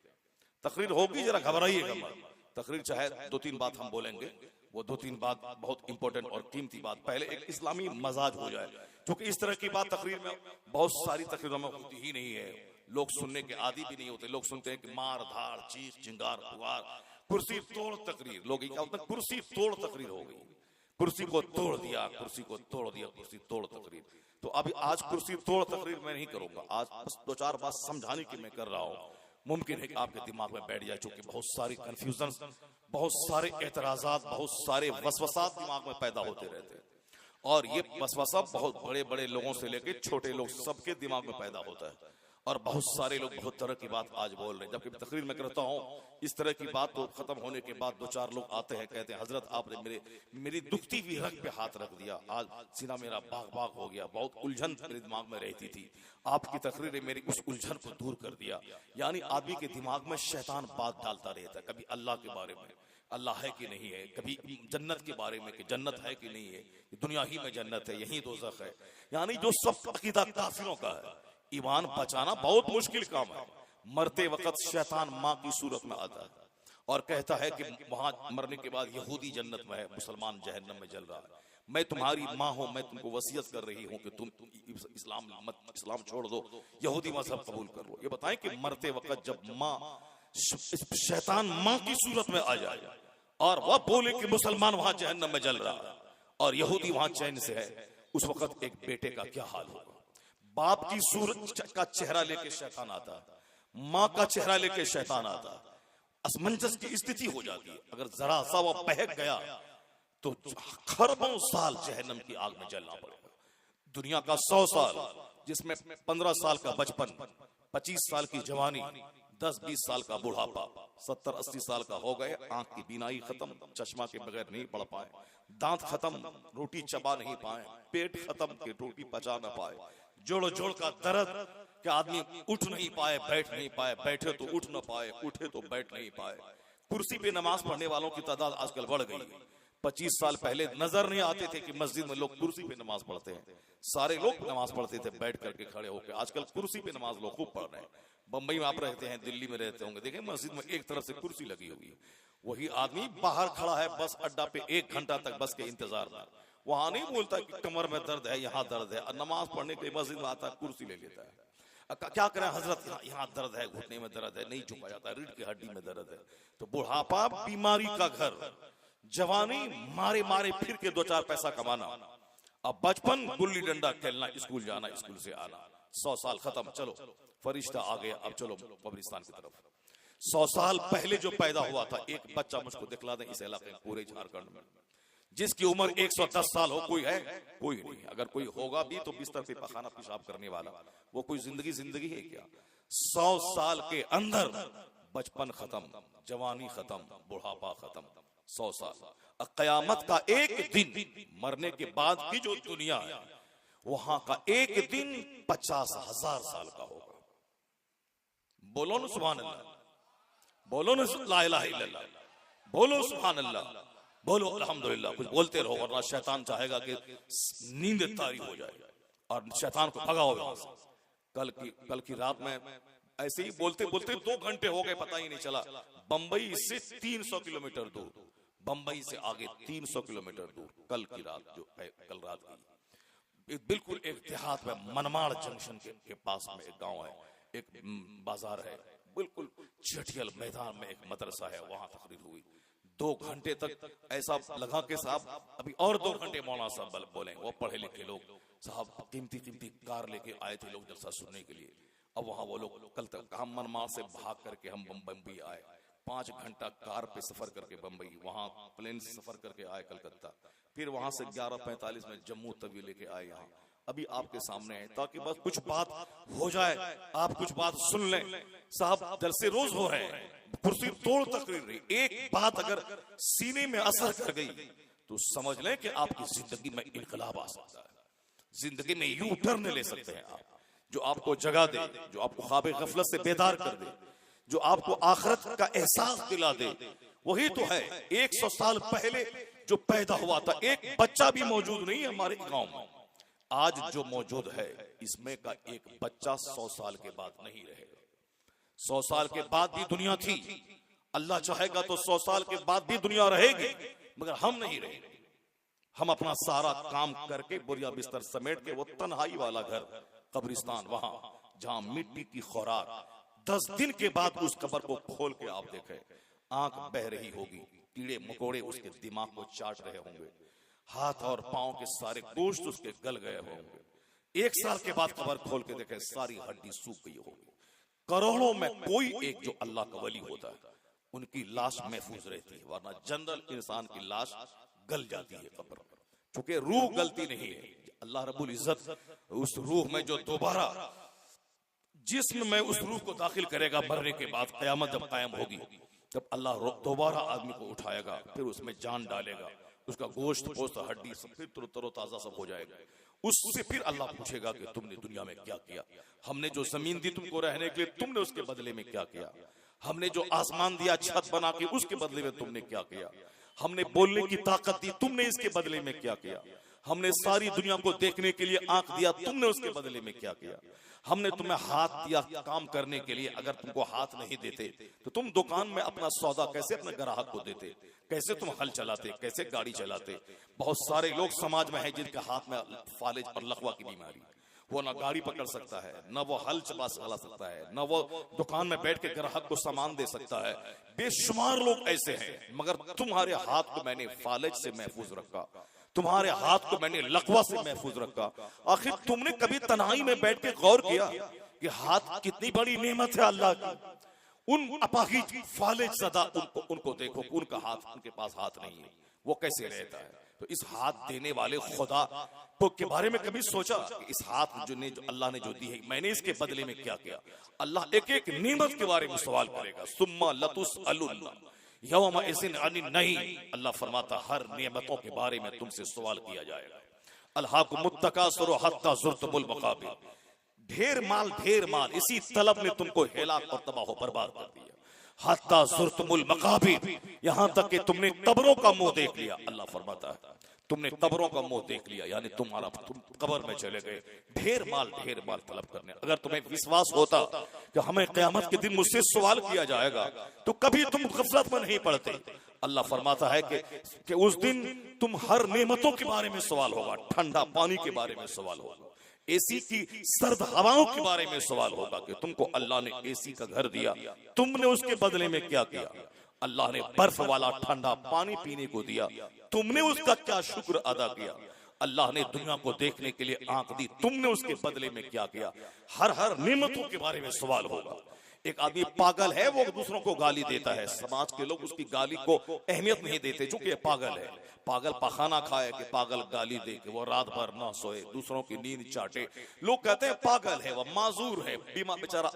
Speaker 1: तकरीर होगी, जरा घबराइएगा मत। तकरीर चाहे 2-3 बात हम बोलेंगे, वो 2-3 बात बहुत इंपॉर्टेंट और कीमती बात। पहले एक इस्लामी मजाज हो जाए, क्योंकि इस तरह की बात तकरीर में बहुत सारी तकरीरों में होती ही नहीं है, लोग सुनने के आदी भी नहीं होते। लोग सुनते हैं कि मार धाड़ चीख चिंगार पुकार, कुर्सी तोड़ तकरीर। लोग क्या होता है, कुर्सी तोड़ तकरीर हो गई, कुर्सी को तोड़ दिया, कुर्सी को तोड़ दिया, कुर्सी तोड़ तकरीर। तो अभी आज कुर्सी तोड़ तकरीर मैं नहीं करूंगा, आज बस 2-4 बात समझाने की मैं कर रहा हूँ। मुमकिन है कि आपके दिमाग में बैठ जाए, क्योंकि बहुत सारी कंफ्यूजन, बहुत सारे एतराजात, बहुत सारे वसवसात दिमाग में पैदा होते रहते हैं। और ये वसवसा बहुत बड़े बड़े लोगों से लेकर छोटे लोग सबके दिमाग में पैदा होता है। और बहुत सारे लोग बहुत तरह की बात आज बोल रहे हैं, जबकि तकरीर में करता हूँ इस तरह की बात तो खत्म होने के बाद 2-4 लोग आते हैं, कहते हैं हजरत आपने मेरी दुखती हुई रग पे हाथ रख दिया, आज सीना मेरा बाग बाग हो गया, बहुत उलझन मेरे दिमाग में रहती थी, आपकी तकरीर ने मेरी उस उलझन को दूर कर दिया। यानी आदमी के दिमाग में शैतान बात डालता रहता है, कभी अल्लाह के बारे में, अल्लाह है कि नहीं है, कभी जन्नत के बारे में कि जन्नत है कि नहीं है, दुनिया ही में जन्नत है, यही दोज़ख है। यानी जो सब अकीदा काफिरों का है। ईमान बचाना बहुत मुश्किल काम है। मरते वक्त शैतान माँ की सूरत में आता है और कहता है कि वहां मरने के बाद यहूदी जन्नत में है, मुसलमान जहन्नम में जल रहा है, मैं तुम्हारी माँ हूं, मैं तुमको वसीयत कर रही हूं कि तुम इस्लाम छोड़ दो, यहूदी मजहब कबूल कर लो। ये बताएं कि मरते वक्त जब माँ शैतान माँ की सूरत में आ जाए और वह बोले कि मुसलमान वहां जहन्नम में जल रहा है और यहूदी वहां चैन से है, उस वक्त एक बेटे का क्या हाल होगा। बाप की सूरत का चेहरा लेके शैतान आता, माँ का चेहरा लेके शैतान आता, असमंजस की स्थिति हो जाती है। अगर जरा सा वो बहक गया तो खरबों साल जहन्नम की आग में जलना पड़ेगा। दुनिया का 100 साल, जिसमें 15 साल का बचपन, 25 साल की जवानी, 10-20 साल का बुढ़ापा, 70-80 साल का हो गए, आंख की बीनाई खत्म, चश्मा के बगैर नहीं पढ़ पाए, दांत खत्म, रोटी चबा नहीं पाए, पेट खत्म कि रोटी पचा ना पाए, जोड़ जोड़ का दर्द कि आदमी उठ नहीं पाए, बैठ नहीं पाए, बैठे तो उठ ना पाए, उठे तो बैठ नहीं पाए। कुर्सी पे नमाज पढ़ने वालों की तादाद आजकल बढ़ गई है। 25 साल पहले नजर नहीं आते थे कि मस्जिद में लोग कुर्सी पे नमाज पढ़ते हैं। सारे लोग नमाज पढ़ते थे बैठ करके, खड़े होकर। आजकल कुर्सी पे नमाज लोग खूब पढ़ रहे हैं। बंबई में आप रहते हैं, दिल्ली में रहते होंगे, देखें मस्जिद में एक तरफ से कुर्सी लगी होगी। वही आदमी बाहर खड़ा है बस अड्डा पे 1 घंटा तक बस के इंतजार में, वहां नहीं बोलता कि कमर में दर्द है, यहाँ दर्द है। नमाज पढ़ने के लिए मस्जिद में आता है, कुर्सी ले लेता है। क्या करें हजरत, यहाँ दर्द है, घुटने में दर्द है, नहीं झुका जाता, रीढ़ की हड्डी में दर्द है। तो बुढ़ापा बीमारी का घर, जवानी मारे मारे फिर के 2-4 पैसा कमाना, अब बचपन गुल्ली डंडा खेलना, स्कूल जाना, स्कूल से आना। 100 साल खत्म, चलो फरिश्ता आ गया, अब चलो कब्रिस्तान की तरफ। 100 साल पहले जो पैदा हुआ था, एक बच्चा मुझको दिखला दें इस इलाके में, पूरे झारखंड में, जिसकी उम्र 110 साल हो। कोई है? कोई नहीं। अगर कोई होगा भी तो बिस्तर पे पखाना पेशाब करने वाला। वो कोई जिंदगी है क्या? 100 साल के अंदर बचपन खत्म, जवानी खत्म, बुढ़ापा खत्म। 100 साल। कयामत का एक दिन, मरने के बाद की जो दुनिया है, वहां का एक दिन 50,000 साल का होगा। बोलो न सुभान अल्लाह, बोलो न ला इलाहा इल्लल्लाह, बोलो सुभान अल्लाह, बोलो अल्हम्दुलिल्लाह। कुछ बोलते रहो, वरना शैतान चाहेगा कि नींद तारी हो जाए और शैतान को भगाओ वहां से। कल की रात में ऐसे ही बोलते बोलते 2 घंटे हो गए, पता ही नहीं चला। बंबई से 300 किलोमीटर दूर, बंबई से आगे 300 किलोमीटर दूर, कल की रात जो है, कल रात की, बिल्कुल एक देहात में, मनमाड़ जंक्शन के पास में एक गांव है, एक बाजार है, बिल्कुल चटियल मैदान में एक मदरसा है, वहां तकरीर हुई। 2 घंटे तक ऐसा लगा कि साहब अभी और 2 घंटे मौलाना साहब बोले। वो पढ़े लिखे लोग साहब, कीमती कार लेके आए थे लोग जलसा सुनने के लिए। अब वहां वो लोग, कल तक हम मनमाड़ से भाग करके हम बम्बई आए, 5 घंटा कार पे सफर करके बम्बई, वहां प्लेन से सफर करके आए कलकत्ता, फिर वहां से 11:45 में जम्मू तवी लेके आए यहाँ। अभी आपके सामने है, ताकि बस कुछ बात हो जाए, आप कुछ बात सुन लें। साहब जलसे रोज हो रहे हैं, कुर्सी तोड़ तकरीर रही, एक बात अगर सीने में असर कर गई तो समझ लें कि आपकी जिंदगी में इनकलाब आ सकता है, जिंदगी में यू टर्न ले सकते हैं आप। जो आपको जगा दे, जो आपको ख्वाब गफलत से बेदार कर दे, जो आपको आखिरत का एहसास दिला दे, वही तो है। 100 साल पहले जो पैदा हुआ था, एक बच्चा भी मौजूद नहीं है हमारे गांव में। आज जो मौजूद है, इसमें का एक बच्चा 100 साल के बाद नहीं रहेगा। 100 साल के बाद भी दुनिया थी, अल्लाह चाहेगा तो 100 साल के बाद भी दुनिया रहेगी, मगर हम नहीं रहेंगे। हम अपना सारा काम करके बोरिया बिस्तर समेट के, वो तन्हाई वाला घर, कब्रिस्तान, वहां जहां मिट्टी की खुराक, 10 दिन के बाद उस कब्र को खोल के आप देखें, आंख बह रही होगी, कीड़े मकोड़े उसके दिमाग को चाट रहे होंगे, हाथ और पांव के सारे गोश्त उसके गल गए होंगे। 1 साल के बाद कब्र खोल के देखें, सारी हड्डी सूख गई होगी। करोड़ों में कोई एक जो अल्लाह का वली होता है, उनकी लाश महफूज रहती है, वरना जनरल इंसान की लाश गल जाती है कब्र में, क्योंकि रूह गलती नहीं है। अल्लाह रब्बुल इज्जत उस रूह में जो दोबारा जिस्म में उस रूह को दाखिल करेगा, मरने के बाद कयामत जब कायम होगी, जब अल्लाह दोबारा आदमी को उठाएगा, फिर उसमें जान डालेगा, उसका गोश्त पोस्त हड्डी सब फिर तरोताजा सब हो जाएगा। उससे फिर अल्लाह पूछेगा कि तुमने दुनिया में क्या किया, हमने जो जमीन दी तुमको रहने के लिए, तुमने उसके बदले में क्या किया, हमने जो आसमान दिया छत बना के, उसके बदले में तुमने क्या किया, हमने बोलने की ताकत दी, तुमने इसके बदले में क्या किया, हमने सारी दुनिया को देखने के लिए आंख दिया, तुमने उसके बदले में क्या किया, हमने तुम्हें हाथ दिया काम करने के लिए, अगर तुमको हाथ नहीं देते तो तुम दुकान में अपना सौदा कैसे अपने ग्राहक को देते, कैसे तुम हल चलाते, कैसे गाड़ी चलाते। बहुत सारे लोग समाज में हैं जिनके हाथ में फालिज और लकवा की बीमारी, वो ना गाड़ी पकड़ सकता है, ना वो हल चला सकता है, ना वो दुकान में बैठ के ग्राहक को सामान दे सकता है। बेशुमार लोग ऐसे हैं, मगर तुम्हारे हाथ को मैंने फालिज से महफूज रखा, तुम्हारे हाथ को मैंने लकवा से महफूज रखा। आखिर तुमने कभी तन्हाई में बैठ के गौर किया कि हाथ कितनी बड़ी नेमत है अल्लाह की? उन अपाहिज फालिज सदा उनको देखो, उनका हाथ, उनके पास हाथ नहीं है, वो कैसे रहता है? तो इस हाथ देने वाले खुदा को के बारे में कभी सोचा कि इस हाथ जो अल्लाह ने जो दी है, मैंने इसके बदले में क्या किया? अल्लाह एक एक नेमत के बारे में सवाल करेगा। सुम्मा लतुसअलुन यौमा इज़िन अनिन नहीं, अल्लाह फरमाता हर नेमतों के बारे में तुमसे सवाल किया जाएगा। अल्हाकुमुत तकासुर हत्ता ज़ुरतुमुल मकाबिर, ढेर माल इसी तलब ने तुमको हेलाक और तबाह बर्बाद कर दिया। हत्ता ज़ुरतुमुल मकाबिर, यहाँ तक कि तुमने कब्रों का मुंह देख लिया। अल्लाह फरमाता है तुमने कब्रों का मुंह देख लिया, यानी तुम कब्र में चले गए ढेर माल तलब करने। अगर तुम्हें विश्वास होता कि हमें क़यामत के दिन मुझसे सवाल किया जाएगा तो कभी तुम गफलत में नहीं पड़ते। अल्लाह फरमाता है कि उस दिन तुम हर नेमतों के बारे में सवाल होगा, ठंडा पानी के बारे में सवाल होगा, एसी की सर्द हवाओं के बारे में सवाल होगा कि तुमको अल्लाह ने एसी का घर दिया, तुमने उसके बदले में क्या किया? अल्लाह ने बर्फ वाला ठंडा पानी पीने को दिया, तुमने उसका क्या शुक्र अदा किया? अल्लाह ने दुनिया को देखने के लिए आंख दी, तुमने उसके बदले में क्या किया? हर नेमतों के बारे में सवाल होगा। एक आदमी पागल है, वो दूसरों को गाली देता है, समाज के लोग उसकी गाली को अहमियत नहीं देते क्योंकि ये पागल है। पागल पखाना खाए कि पागल गाली दे के वो रात भर ना सोए, दूसरों की नींद चाटे, लोग कहते हैं पागल है, वो माजूर है, बीमा बेचारा,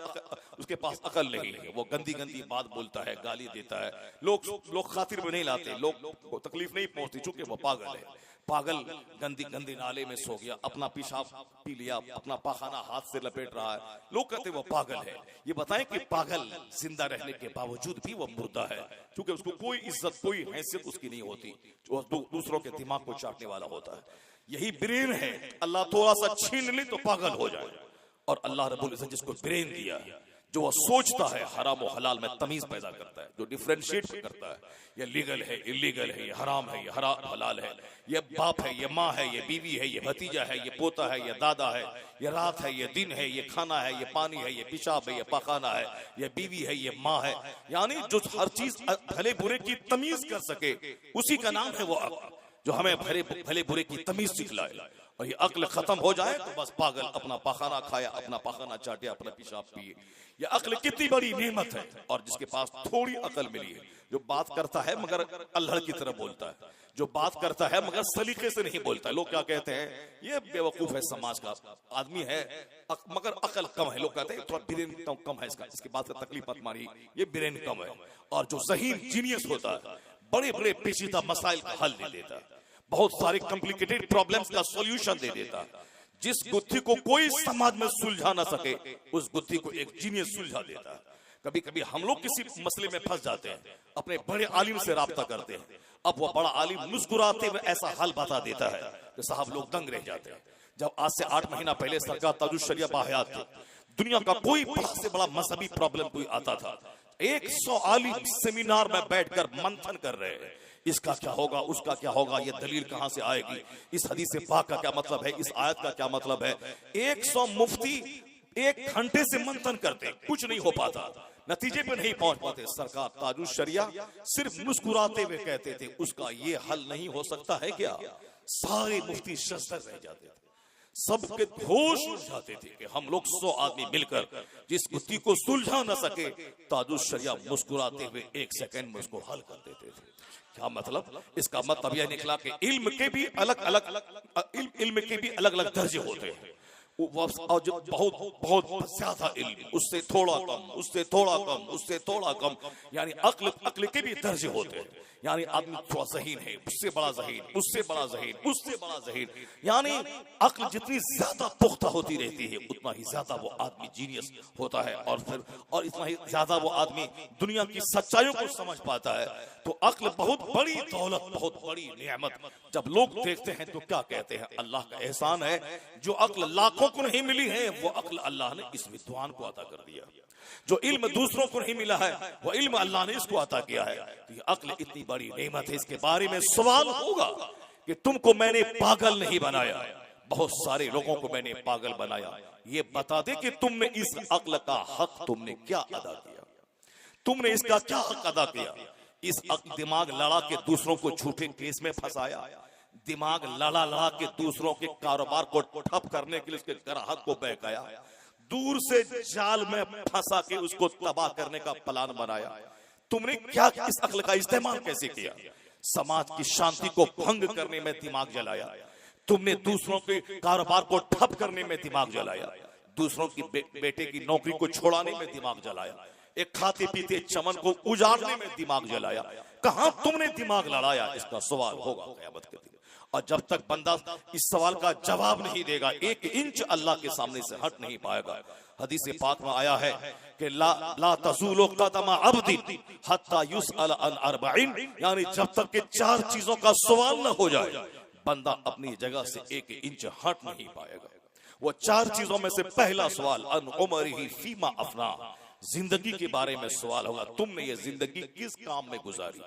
Speaker 1: उसके पास अकल नहीं है, वो गंदी बात बोलता है, गाली देता है। लोग खातिर में नहीं लाते, लोग को तकलीफ नहीं पहुंचती चूंकि वो पागल है। पागल गंदी नाले में सो गया, अपना पेशाब पी लिया, अपना पाखाना हाथ से लपेट रहा है, लोग कहते हैं वो पागल है। ये बताएं कि पागल जिंदा रहने के बावजूद भी वो मुर्दा है, क्योंकि उसको कोई इज्जत, कोई हैसियत उसकी नहीं होती, जो दूसरों के दिमाग को चाटने वाला होता है। यही ब्रेन है, अल्लाह थोड़ा सा छीन ले तो पागल हो जाए। और अल्लाह रब्बुल इज्जत जिसको ब्रेन दिया है, जो वह सोचता है, हराम और हलाल में तमीज पैदा करता है, जो डिफरेंशिएट करता है, ये लीगल है, इलीगल है, ये हराम है, ये हलाल है, ये बाप है, ये माँ है, ये बीवी है, ये भतीजा है, ये पोता है, ये दादा है, ये रात है, ये दिन है, ये खाना है, ये पानी है, ये पेशाब है, ये पखाना है, ये बीवी है, ये माँ है, यानी जो हर चीज भले बुरे की तमीज कर सके, उसी का नाम है वो अक्ल, जो हमें भले बुरे की तमीज सिखलाए। और ये अक्ल खत्म हो जाए तो बस पागल अपना पखाना खाया, अपना पखाना चाटे, अपना पेशाब पिए। ये अक्ल कितनी बड़ी नेमत है। और जिसके पास थोड़ी अक्ल मिली है, जो बात करता है मगर अल्लाह की तरह बोलता है, जो बात करता है मगर सलीके से नहीं बोलता है। लोग क्या कहते हैं, ये बेवकूफ है, समाज का आदमी है मगर अकल कम है। लोग कहते हैं थोड़ा ब्रेन कम है इसका, इसकी बात से तकलीफ मत मारी, ये ब्रेन कम है। और जो ज़हीन जीनियस होता है, बड़े बड़े पेचीदा मसाइल का हल दे देता है, बहुत सारे कॉम्प्लिकेटेड प्रॉब्लम्स का सॉल्यूशन दे देता है। जिस गुत्थी को कोई समाज में सुलझा ना सके, उस गुत्थी को एक जीनियस सुलझा देता है। कभी कभी हम लोग किसी मसले में फंस जाते हैं, अपने बड़े आलिम से राब्ता करते हैं, अब वो बड़ा आलिम मुस्कुराते हुए ऐसा हल बता देता है कि साहब लोग दंग रह जाते हैं। जब आज से 8 महीना पहले सरकार ताजुश शरिया बाहयात थे, दुनिया का कोई बड़ा से बड़ा मजहबी प्रॉब्लम कोई आता था, 100 आलिम सेमिनार में बैठकर मंथन कर रहे हैं, इसका क्या होगा, उसका क्या होगा, ये दलील कहां से आएगी, इस हदीस पाक का क्या मतलब है, इस आयत का क्या मतलब है। 100 मुफ्ती 1 घंटे से मंथन करते, कुछ नहीं हो पाता, नतीजे पे नहीं पहुंच पाते। सरकार ताजुश शरिया सिर्फ मुस्कुराते हुए कहते थे, उसका ये हल नहीं हो सकता है क्या? सारे मुफ्ती शर्मसार रह जाते थे, सबके होश उड़ जाते थे कि हम लोग 100 आदमी मिलकर जिस गुत्थी को सुलझा न सके, ताजुश शरिया मुस्कुराते हुए 1 सेकंड में उसको हल कर देते थे। क्या मतलब? इसका मतलब यह निकला कि इल्म के भी अलग अलग दर्जे होते हैं। और जो बहुत ज्यादा इल्म, उससे थोड़ा कम, उससे थोड़ा कम, उससे थोड़ा कम, यानी अक्ल के भी दर्जे होते हैं। यानी आदमी थोड़ा ज़हीन है, उससे बड़ा ज़हीन, उससे बड़ा ज़हीन, उससे बड़ा ज़हीन, यानी अक्ल जितनी ज्यादा पुख्ता होती रहती है, उतना ही ज्यादा वो आदमी जीनियस होता है। और इतना ही ज्यादा वो आदमी दुनिया की सच्चाइयों को समझ पाता है। तो अक्ल बहुत बड़ी दौलत, बहुत बड़ी नेमत। जब लोग देखते हैं तो क्या कहते हैं, अल्लाह का एहसान है, जो अक्ल लाखों को नहीं मिली है, वो अक्ल अल्लाह ने इस विद्वान को अता कर दिया। जो इल्म दूसरों को नहीं मिला है, वो इल्म अल्लाह ने इसको अता किया है। तो ये अक्ल इतनी बड़ी नेमत है, इसके बारे में सवाल होगा कि तुमको मैंने पागल नहीं बनाया, बहुत सारे लोगों को मैंने पागल बनाया। ये बता दे कि तुमने इस अक्ल का हक तुमने क्या अदा किया, तुमने इसका क्या हक अदा किया। इस दिमाग लड़ा के दूसरों को झूठे केस में फंसाया, दिमाग लड़ा लड़ा के दूसरों के कारोबार को ठप करने के लिए उसके ग्राहक को बहकाया, दूर से जाल में फंसा के उसको तबाह करने का प्लान बनाया। तुमने क्या इस अक्ल का इस्तेमाल कैसे किया? समाज की शांति को भंग करने में दिमाग जलाया, तुमने दूसरों के कारोबार को ठप करने में दिमाग जलाया, दूसरों की बेटे की नौकरी को छोड़ाने में दिमाग जलाया, एक खाते पीते चमन को उजाड़ने में दिमाग जलाया। कहां तुमने दिमाग लड़ाया? इसका सवाल होगा क़यामत के दिन। और जब तक बंदा इस सवाल का जवाब नहीं देगा, एक इंच अल्लाह के सामने से हट नहीं पाएगा। हदीस पाक में आया है कि ला तज़ूलु क़दम अब्दिन हत्ता युसअल अन अर्बईन, यानी जब तक के 4 चीजों का सवाल न हो जाए बंदा अपनी जगह से एक इंच हट नहीं पाएगा। वो 4 चीजों में से पहला सवाल अन उमरिही फीमा अफना, जिंदगी के बारे में सवाल होगा। तुमने ये जिंदगी किस काम में गुजारी?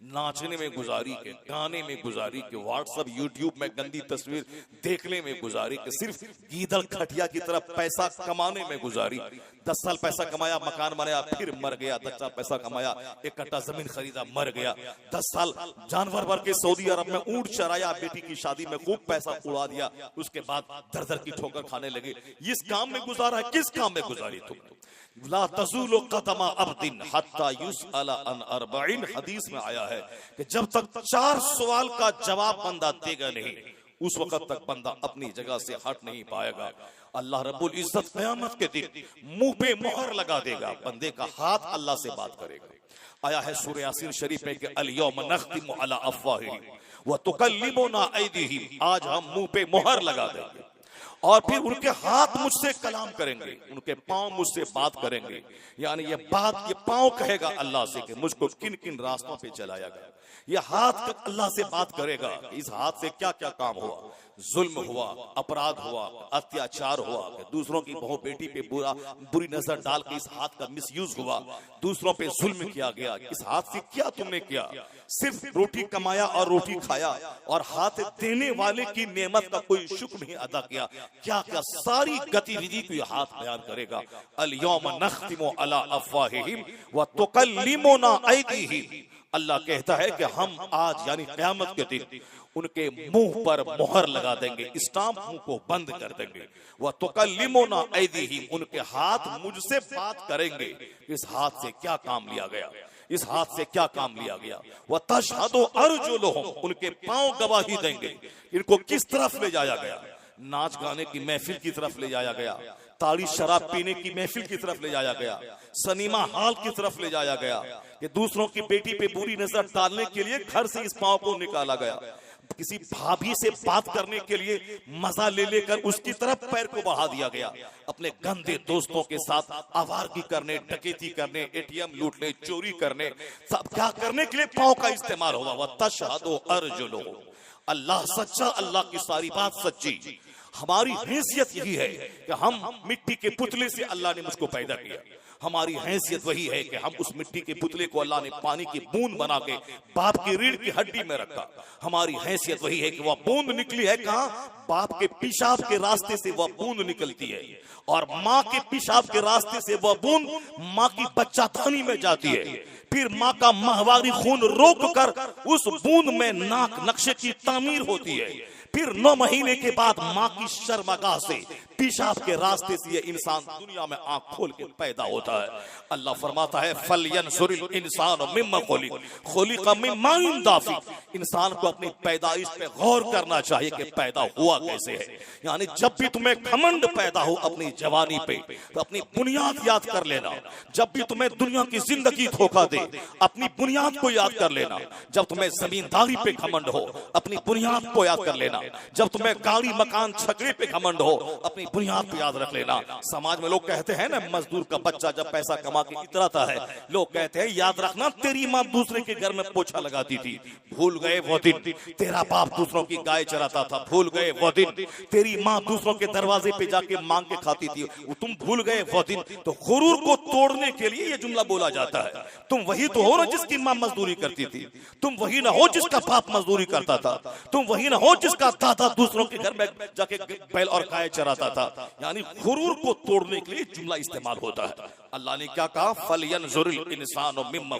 Speaker 1: नाचने में गुजारी के, गाने में गुजारी के, व्हाट्सएप यूट्यूब में गंदी तस्वीर देखने में गुजारी के, सिर्फ गीदड़ खटिया की तरफ पैसा कमाने में गुजारी? 10 साल पैसा कमाया, मकान बनाया, फिर मर गया। 10 साल पैसा कमाया, एक कट्टा जमीन खरीदा, मर गया। 10 साल जानवर भर के सऊदी अरब में ऊंट चराया, बेटी की शादी में खूब पैसा उड़ा दिया, उसके बाद दर दर की ठोकर खाने लगे। इस काम में गुजारा है, किस काम में गुजारी तुम? ला तज़ूलु क़दम अब्दिन हत्ता युसअल अन अर्बईन, हदीस में आया है कि जब तक 4 सवाल का जवाब बंदा देगा नहीं, उस वक्त तक बंदा अपनी जगह से हट नहीं पाएगा। अल्लाह रब्बुल इज्जत क़यामत के दिन मुंह पे मोहर लगा देगा, बंदे का हाथ अल्लाह से बात करेगा। आया है सूरह यासीन शरीफ में कि अल यौम नख्तिमु अला अफ़वाहिहिम व तुकल्लिमुना अयदीहिम, आज हम मुंह पे मोहर लगा देंगे और फिर उनके हाथ मुझसे कलाम करेंगे, उनके पांव मुझसे बात करेंगे। यानी ये बात, ये पांव कहेगा अल्लाह से कि मुझको किन किन रास्तों पे चलाया गया। ये हाथ अल्लाह से बात करेगा, इस हाथ से क्या क्या काम हुआ, जुल्म हुआ, अपराध हुआ, अत्याचार हुआ, दूसरों की बहू बेटी पे बुरी नजर डाल के इस हाथ का मिसयूज हुआ, दूसरों पे जुल्म किया गया। इस हाथ से क्या तुमने किया? सिर्फ रोटी कमाया और रोटी खाया और हाथ देने वाले की नेमत का कोई शुक्र नहीं अदा किया। क्या क्या सारी गतिविधि को यह हाथ बयान करेगा। अल यौम नख्तिमु अला अफ़वाहिहिम व तुकल्लिमुना अयदीहिम, अल्लाह कहता है कि हम आज यानी क़यामत के दिन उनके मुंह पर मोहर लगा देंगे, स्टाम्प मुंह को बंद कर देंगे। वह तुकल्लिमुना अयदीहिम, उनके हाथ मुझसे बात करेंगे। इस हाथ से क्या काम लिया गया, इस हाथ से क्या काम लिया गया। वह तशहदु अर्जुलुहुम, उनके पांव गवाही देंगे इनको किस तरफ ले जाया गया। नाच गाने की महफिल की तरफ ले जाया गया, ताड़ी शराब पीने की महफिल की तरफ ले जाया गया, सिनेमा हॉल की तरफ ले जाया गया, कि दूसरों की बेटी पे बुरी नजर डालने के लिए घर से इस पांव को निकाला गया, किसी भाभी से बात करने के लिए मजा ले लेकर उसकी तरफ पैर को बढ़ा दिया गया, अपने गंदे दोस्तों के साथ आवारगी करने, डकैती करने, एटीएम लूटने, चोरी करने, सब क्या करने के लिए पांव का इस्तेमाल हुआ। वह तशहदु अर्जुलुहुम, अल्लाह सच्चा, अल्लाह की सारी बात सच्ची। हमारी हैसियत यही है कि हम मिट्टी के पुतले से अल्लाह ने मुझको पैदा किया। हमारी हैसियत वही है कि हम उस मिट्टी के पुतले को अल्लाह ने पानी की बूंद बना के बाप की रीढ़ की हड्डी में रखा। हमारी हैसियत वही है कि वह बूंद निकली है कहां? बाप के पेशाब के रास्ते से वह बूंद निकलती है और माँ के पेशाब के रास्ते से वह बूंद माँ की बच्चाखानी में जाती है। फिर माँ का माहवारी खून रोक कर उस बूंद में नाक नक्शे की तामीर होती है। फिर 9 महीने के बाद माँ की शर्मगाह से पेशाब के रास्ते से ये इंसान दुनिया में आंख खोल के पैदा होता है। अल्लाह फरमाता है फलयंजुरिल इंसानु मिम्मा खुलिक़ मिन माइन दाफिक, इंसान को अपनी पैदाइश पे गौर करना चाहिए कि पैदा हुआ कैसे है। यानी जब भी तुम्हें घमंड पैदा हो अपनी जवानी पे तो अपनी बुनियाद याद कर लेना। जब भी तुम्हें दुनिया की जिंदगी धोखा दे अपनी बुनियाद को याद कर लेना। जब तुम्हें जमींदारी पे घमंड हो अपनी बुनियाद को याद कर लेना। जब तुम्हें गाड़ी मकान छकड़े पे घमंड हो अपनी बुनियाद को याद रख लेना। समाज में लोग कहते हैं ना, मजदूर का बच्चा जब पैसा कमा के इतराता है, लोग कहते हैं याद रखना तेरी माँ दूसरे के घर में पोछा लगाती थी, भूल गए वो दिन। तेरा बाप दूसरों की गाय चराता था, भूल गए वो दिन। तेरी माँ दूसरों के दरवाजे पे जाके मांग के खाती थी, तुम भूल गए वो दिन। तो गुरूर को तोड़ने के लिए ये जुमला बोला जाता है। तुम वही तो हो ना जिसकी माँ मजदूरी करती थी, तुम वही ना हो जिसका बाप मजदूरी करता था, तुम वही ना हो जिसका दादा दूसरों के घर में जाके बैल और गाय चराता था। यानी गुरूर को तोड़ने के लिए जुमला इस्तेमाल होता है। अल्लाह ने क्या कहा, फलयंजुरिल इंसानु मिम्मा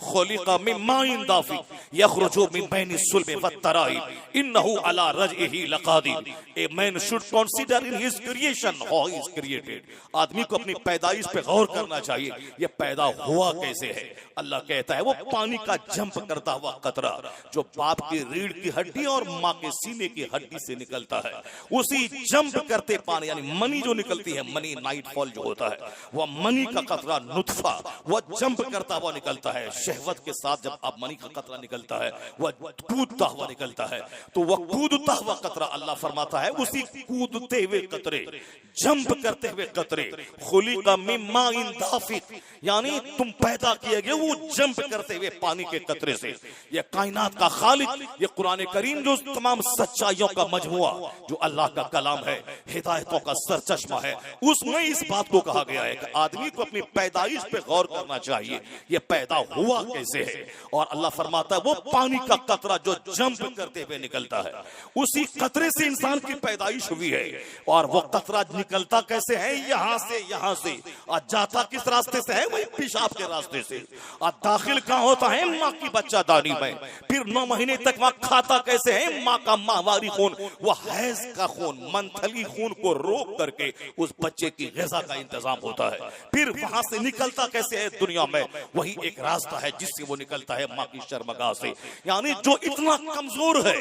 Speaker 1: खुलिका मिन माइन दाफिक यखरुजु मिन बैनि सुल्बि वत्तराइब इन्नहु अला रजइही लकादिर। A man should consider in his creation how he is created. आदमी को अपनी पैदाइश पे गौर करना चाहिए, ये पैदा हुआ कैसे है। अल्लाह कहता है वो पानी का जंप करता हुआ कतरा जो बाप की रीढ़ की हड्डी और माँ के सीने की हड्डी से निकलता है, उसी जंप करते पानी यानी मनी जो निकलती है, मनी नाइटफॉल जो होता है, वह मनी का कतरा नुत्फा वह जंप करता हुआ निकलता है। शहवत के साथ जब आप मनी का कतरा निकलता है वह कूदता हुआ निकलता है, तो वह कूदता हुआ कतरा अल्लाह फरमाता है उसी कूदते हुए कतरे, जंप करते हुए कतरे, खुलिका मिन माइन दाफिक, यानी तुम पैदा किए गए वो जंप करते हुए पानी के कतरे से। ये कायनात का खालिक, ये कुरान करीम जो तमाम सच्चाइयों का मजमुआ, जो अल्लाह का कलाम है, हिदायतों का सरचश्मा है, उसमें इस बात को कहा गया है कि आदमी को अपनी पैदाइश पे गौर करना चाहिए, ये पैदा हुआ कैसे है। और अल्लाह फरमाता है वो पानी का कतरा जो जंप करते हुए निकलता है, उसी कतरे से इंसान की पैदाइश हुई है। और वो कतरा निकलता कैसे है, यहाँ से और जाता किस रास्ते से है, वही पेशाब के रास्ते से। और दाखिल कहाँ होता है, माँ की बच्चादानी में। फिर 9 महीने तक वहाँ खाता कैसे है, माँ का माहवारी खून, वो हैज का खून, मंथली खून को रोक करके उस बच्चे की ग़िज़ा का इंतजाम होता है। फिर वहां से निकलता कैसे है दुनिया में, वही एक रास्ता है जिससे वो निकलता है माँ की शर्मगाह से। यानी जो इतना कमजोर है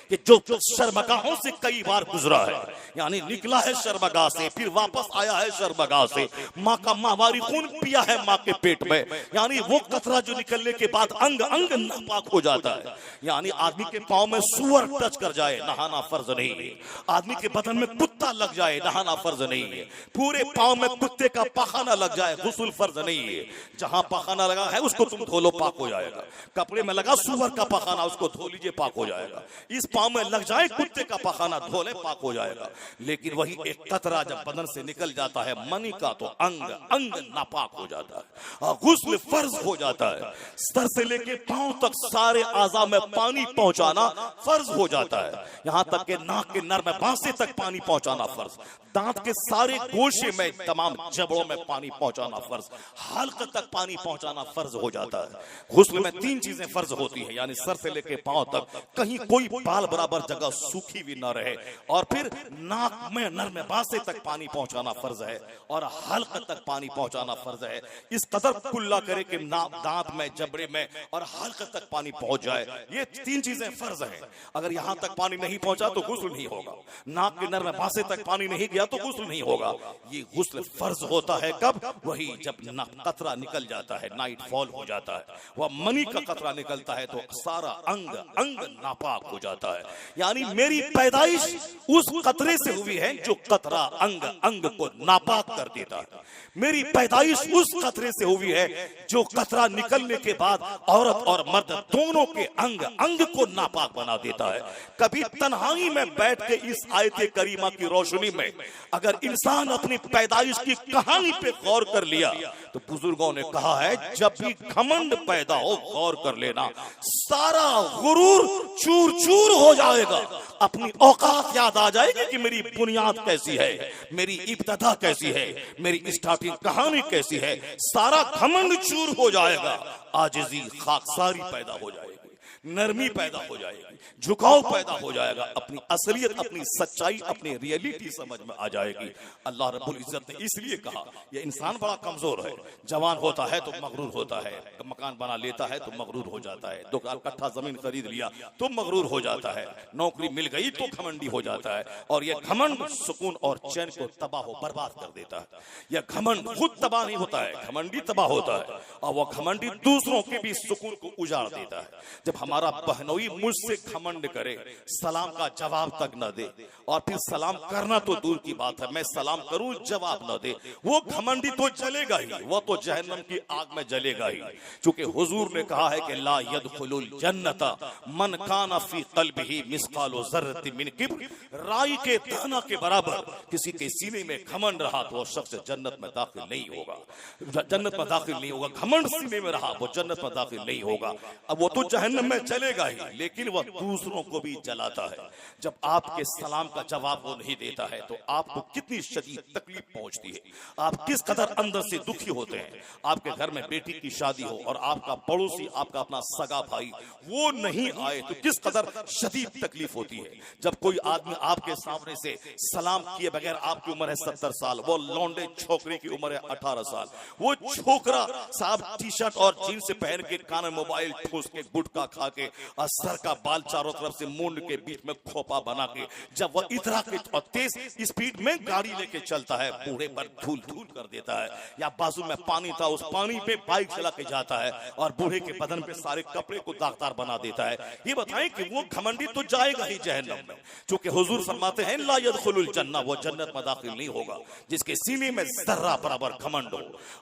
Speaker 1: कि जो शर्मगाहों से कई बार गुजरा है, यानी निकला है शर्मगाह से, फिर वापस आया है शर्मगाह से, माँ का माहवारी खून पिया है माँ के पेट में, यानी वो कतरा जो निकलने के बाद अंग अंग नापाक हो जाता है। यानी आदमी के पांव में सूअर टच कर जाए, नहाना फर्ज नहीं है। आदमी के बदन में कुत्ता लग जाए, नहाना फर्ज नहीं है। पूरे पांव में कुत्ते का पाखाना लग जाए, गुस्ल फर्ज नहीं है। जहां पाखाना लगा है उसको तुम धो लो, पाक हो जाएगा। कपड़े में लगा सूअर का पाखाना, उसको धो लीजिए, पाक हो जाएगा। इस पांव में लग जाए कुत्ते का पाखाना, धो ले, पाक हो जाएगा। लेकिन वही एक कतरा जब बदन से निकल जाता है मनी का, तो अंग अंग नापाक हो जाता है और गुस्ल फर्ज हो जाता है। सर से लेके पांव तक सारे आज़ा में पानी पहुंचाना फर्ज हो जाता है। यहाँ तक के नाक के नर में बांसे तक पानी पहुंचाना फर्ज, दांत के सारे गोशे में, तमाम जबड़ों में पानी पहुंचाना फर्ज, हल्क तक पानी पहुंचाना फर्ज हो जाता है। गुस्ल में 3 चीजें फर्ज होती है, यानी सर से लेके पांव तक कहीं कोई बाल बराबर जगह सूखी भी न रहे, और फिर नाक में नर में बांसे तक पानी पहुंचाना फर्ज है, और हल्क तक पानी पहुंचाना फर्ज है। इस कदर कुल्ला करे कि दांत में, जबड़े में और हल्क तक पानी पहुंच जाए। ये 3 चीजें फर्ज है। अगर यहां तक पानी नहीं पहुंचा तो गुस्ल नहीं होगा। नाक के नर में बांसे तक पानी नहीं गया तो गुस्ल नहीं होगा। ये गुस्ल फर्ज होता है कब, वही जब कतरा निकल जाता है, नाइट फॉल हो जाता है, वह मनी का कतरा निकलता है, तो सारा अंग अंग नापाक हो जाता है। यानी मेरी पैदाइश उस कतरे से हुई है जो कतरा अंग अंग को नापाक कर देता है। मेरी पैदाइश उस कतरे से हुई है जो कतरा निकलने के बाद औरत और मर्द दोनों के अंग अंग को नापाक बना देता है। कभी तन्हाई में बैठ के इस आयत करीमा की रोशनी में अगर इंसान अपनी पैदाइश की कहानी पे गौर कर लिया, तो बुजुर्गों ने कहा है जब भी घमंड पैदा हो गौर कर लेना, सारा गुरूर चूर चूर हो जाएगा। अपनी औकात याद आ जाएगी कि मेरी बुनियाद कैसी है, मेरी इब्तदा कैसी है, मेरी स्टार्टिंग कहानी कैसी है। सारा घमंड चूर हो जाएगा, आजिज़ी खाकसारी पैदा हो जाएगी, नरमी पैदा हो जाएगी, झुकाव पैदा हो जाएगा, अपनी असलियत, अपनी सच्चाई, अपनी रियलिटी समझ में आ जाएगी। अल्लाह रब्बुल इज्जत ने इसलिए कहा यह इंसान बड़ा कमजोर है। जवान होता है तो मगरूर होता है, मकान बना लेता है तो मगरूर हो जाता है, 2 कट्ठा जमीन खरीद लिया तो मगरूर हो जाता है, नौकरी मिल गई तो घमंडी हो जाता है, और यह घमंड सुकून और चैन को तबाह बर्बाद कर देता है। यह घमंड खुद तबाह नहीं होता है, घमंडी तबाह होता है, और वह घमंडी दूसरों के भी सुकून को उजाड़ देता है। जब हमारा बहनोई मुझसे घमंड करे, सलाम का जवाब तक न दे, और फिर सलाम करना तो दूर की बात है, मैं सलाम करूं जवाब न दे, वो घमंडी तो जलेगा ही, वो तो जहन्नम की आग में जलेगा ही। क्योंकि हुजूर ने कहा है कि ला यदखुलुल जन्नता मन काना फी क़ल्बिही मिस्कालु ज़र्रतिन मिन किब्र, राई के दाना के बराबर किसी के सीने में घमंड रहा तो वो शख्स जन्नत में दाखिल नहीं होगा, जन्नत में दाखिल नहीं होगा। घमंड सीने में रहा वो जन्नत में दाखिल नहीं होगा। अब वो तो जहन्नम में जलेगा ही, लेकिन वह दूसरों को भी जलाता है। जब आपके सलाम का जवाब वो नहीं देता है तो आपको कितनी शदीद तकलीफ पहुंचती है, आप किस कदर अंदर से दुखी होते हैं। आपके घर में बेटी की शादी हो और आपका पड़ोसी, आपका अपना सगा भाई वो नहीं आए तो किस कदर शदीद तकलीफ होती है। जब कोई आदमी आपके सामने से सलाम किए बगैर, आपकी उम्र है 70 साल, वो लौंडे छोकरे की उम्र है 18 साल, वो छोकरा साहब टी शर्ट और जीन्स पहन के, कान में मोबाइल ठूस के, गुटखा खा के और सर का बाल चारों तरफ से मुंड के बीच में खोपा बना के, जब वह इतरा के तेज स्पीड में गाड़ी लेके चलता है, बूढ़े पर धूल धूल कर देता है। या बाजू में पानी था, उस पानी पे बाइक चला के जाता है और बूढ़े के बदन पे सारे कपड़े को दागदार बना देता है। ये बताएं कि वो घमंडी तो जाएगा ही जहन्नम में, क्योंकि हुजूर फरमाते हैं ला यदखुलुल जन्नह, वो जन्नत में दाखिल नहीं होगा जिसके सीने में जर्रा बराबर घमंड हो।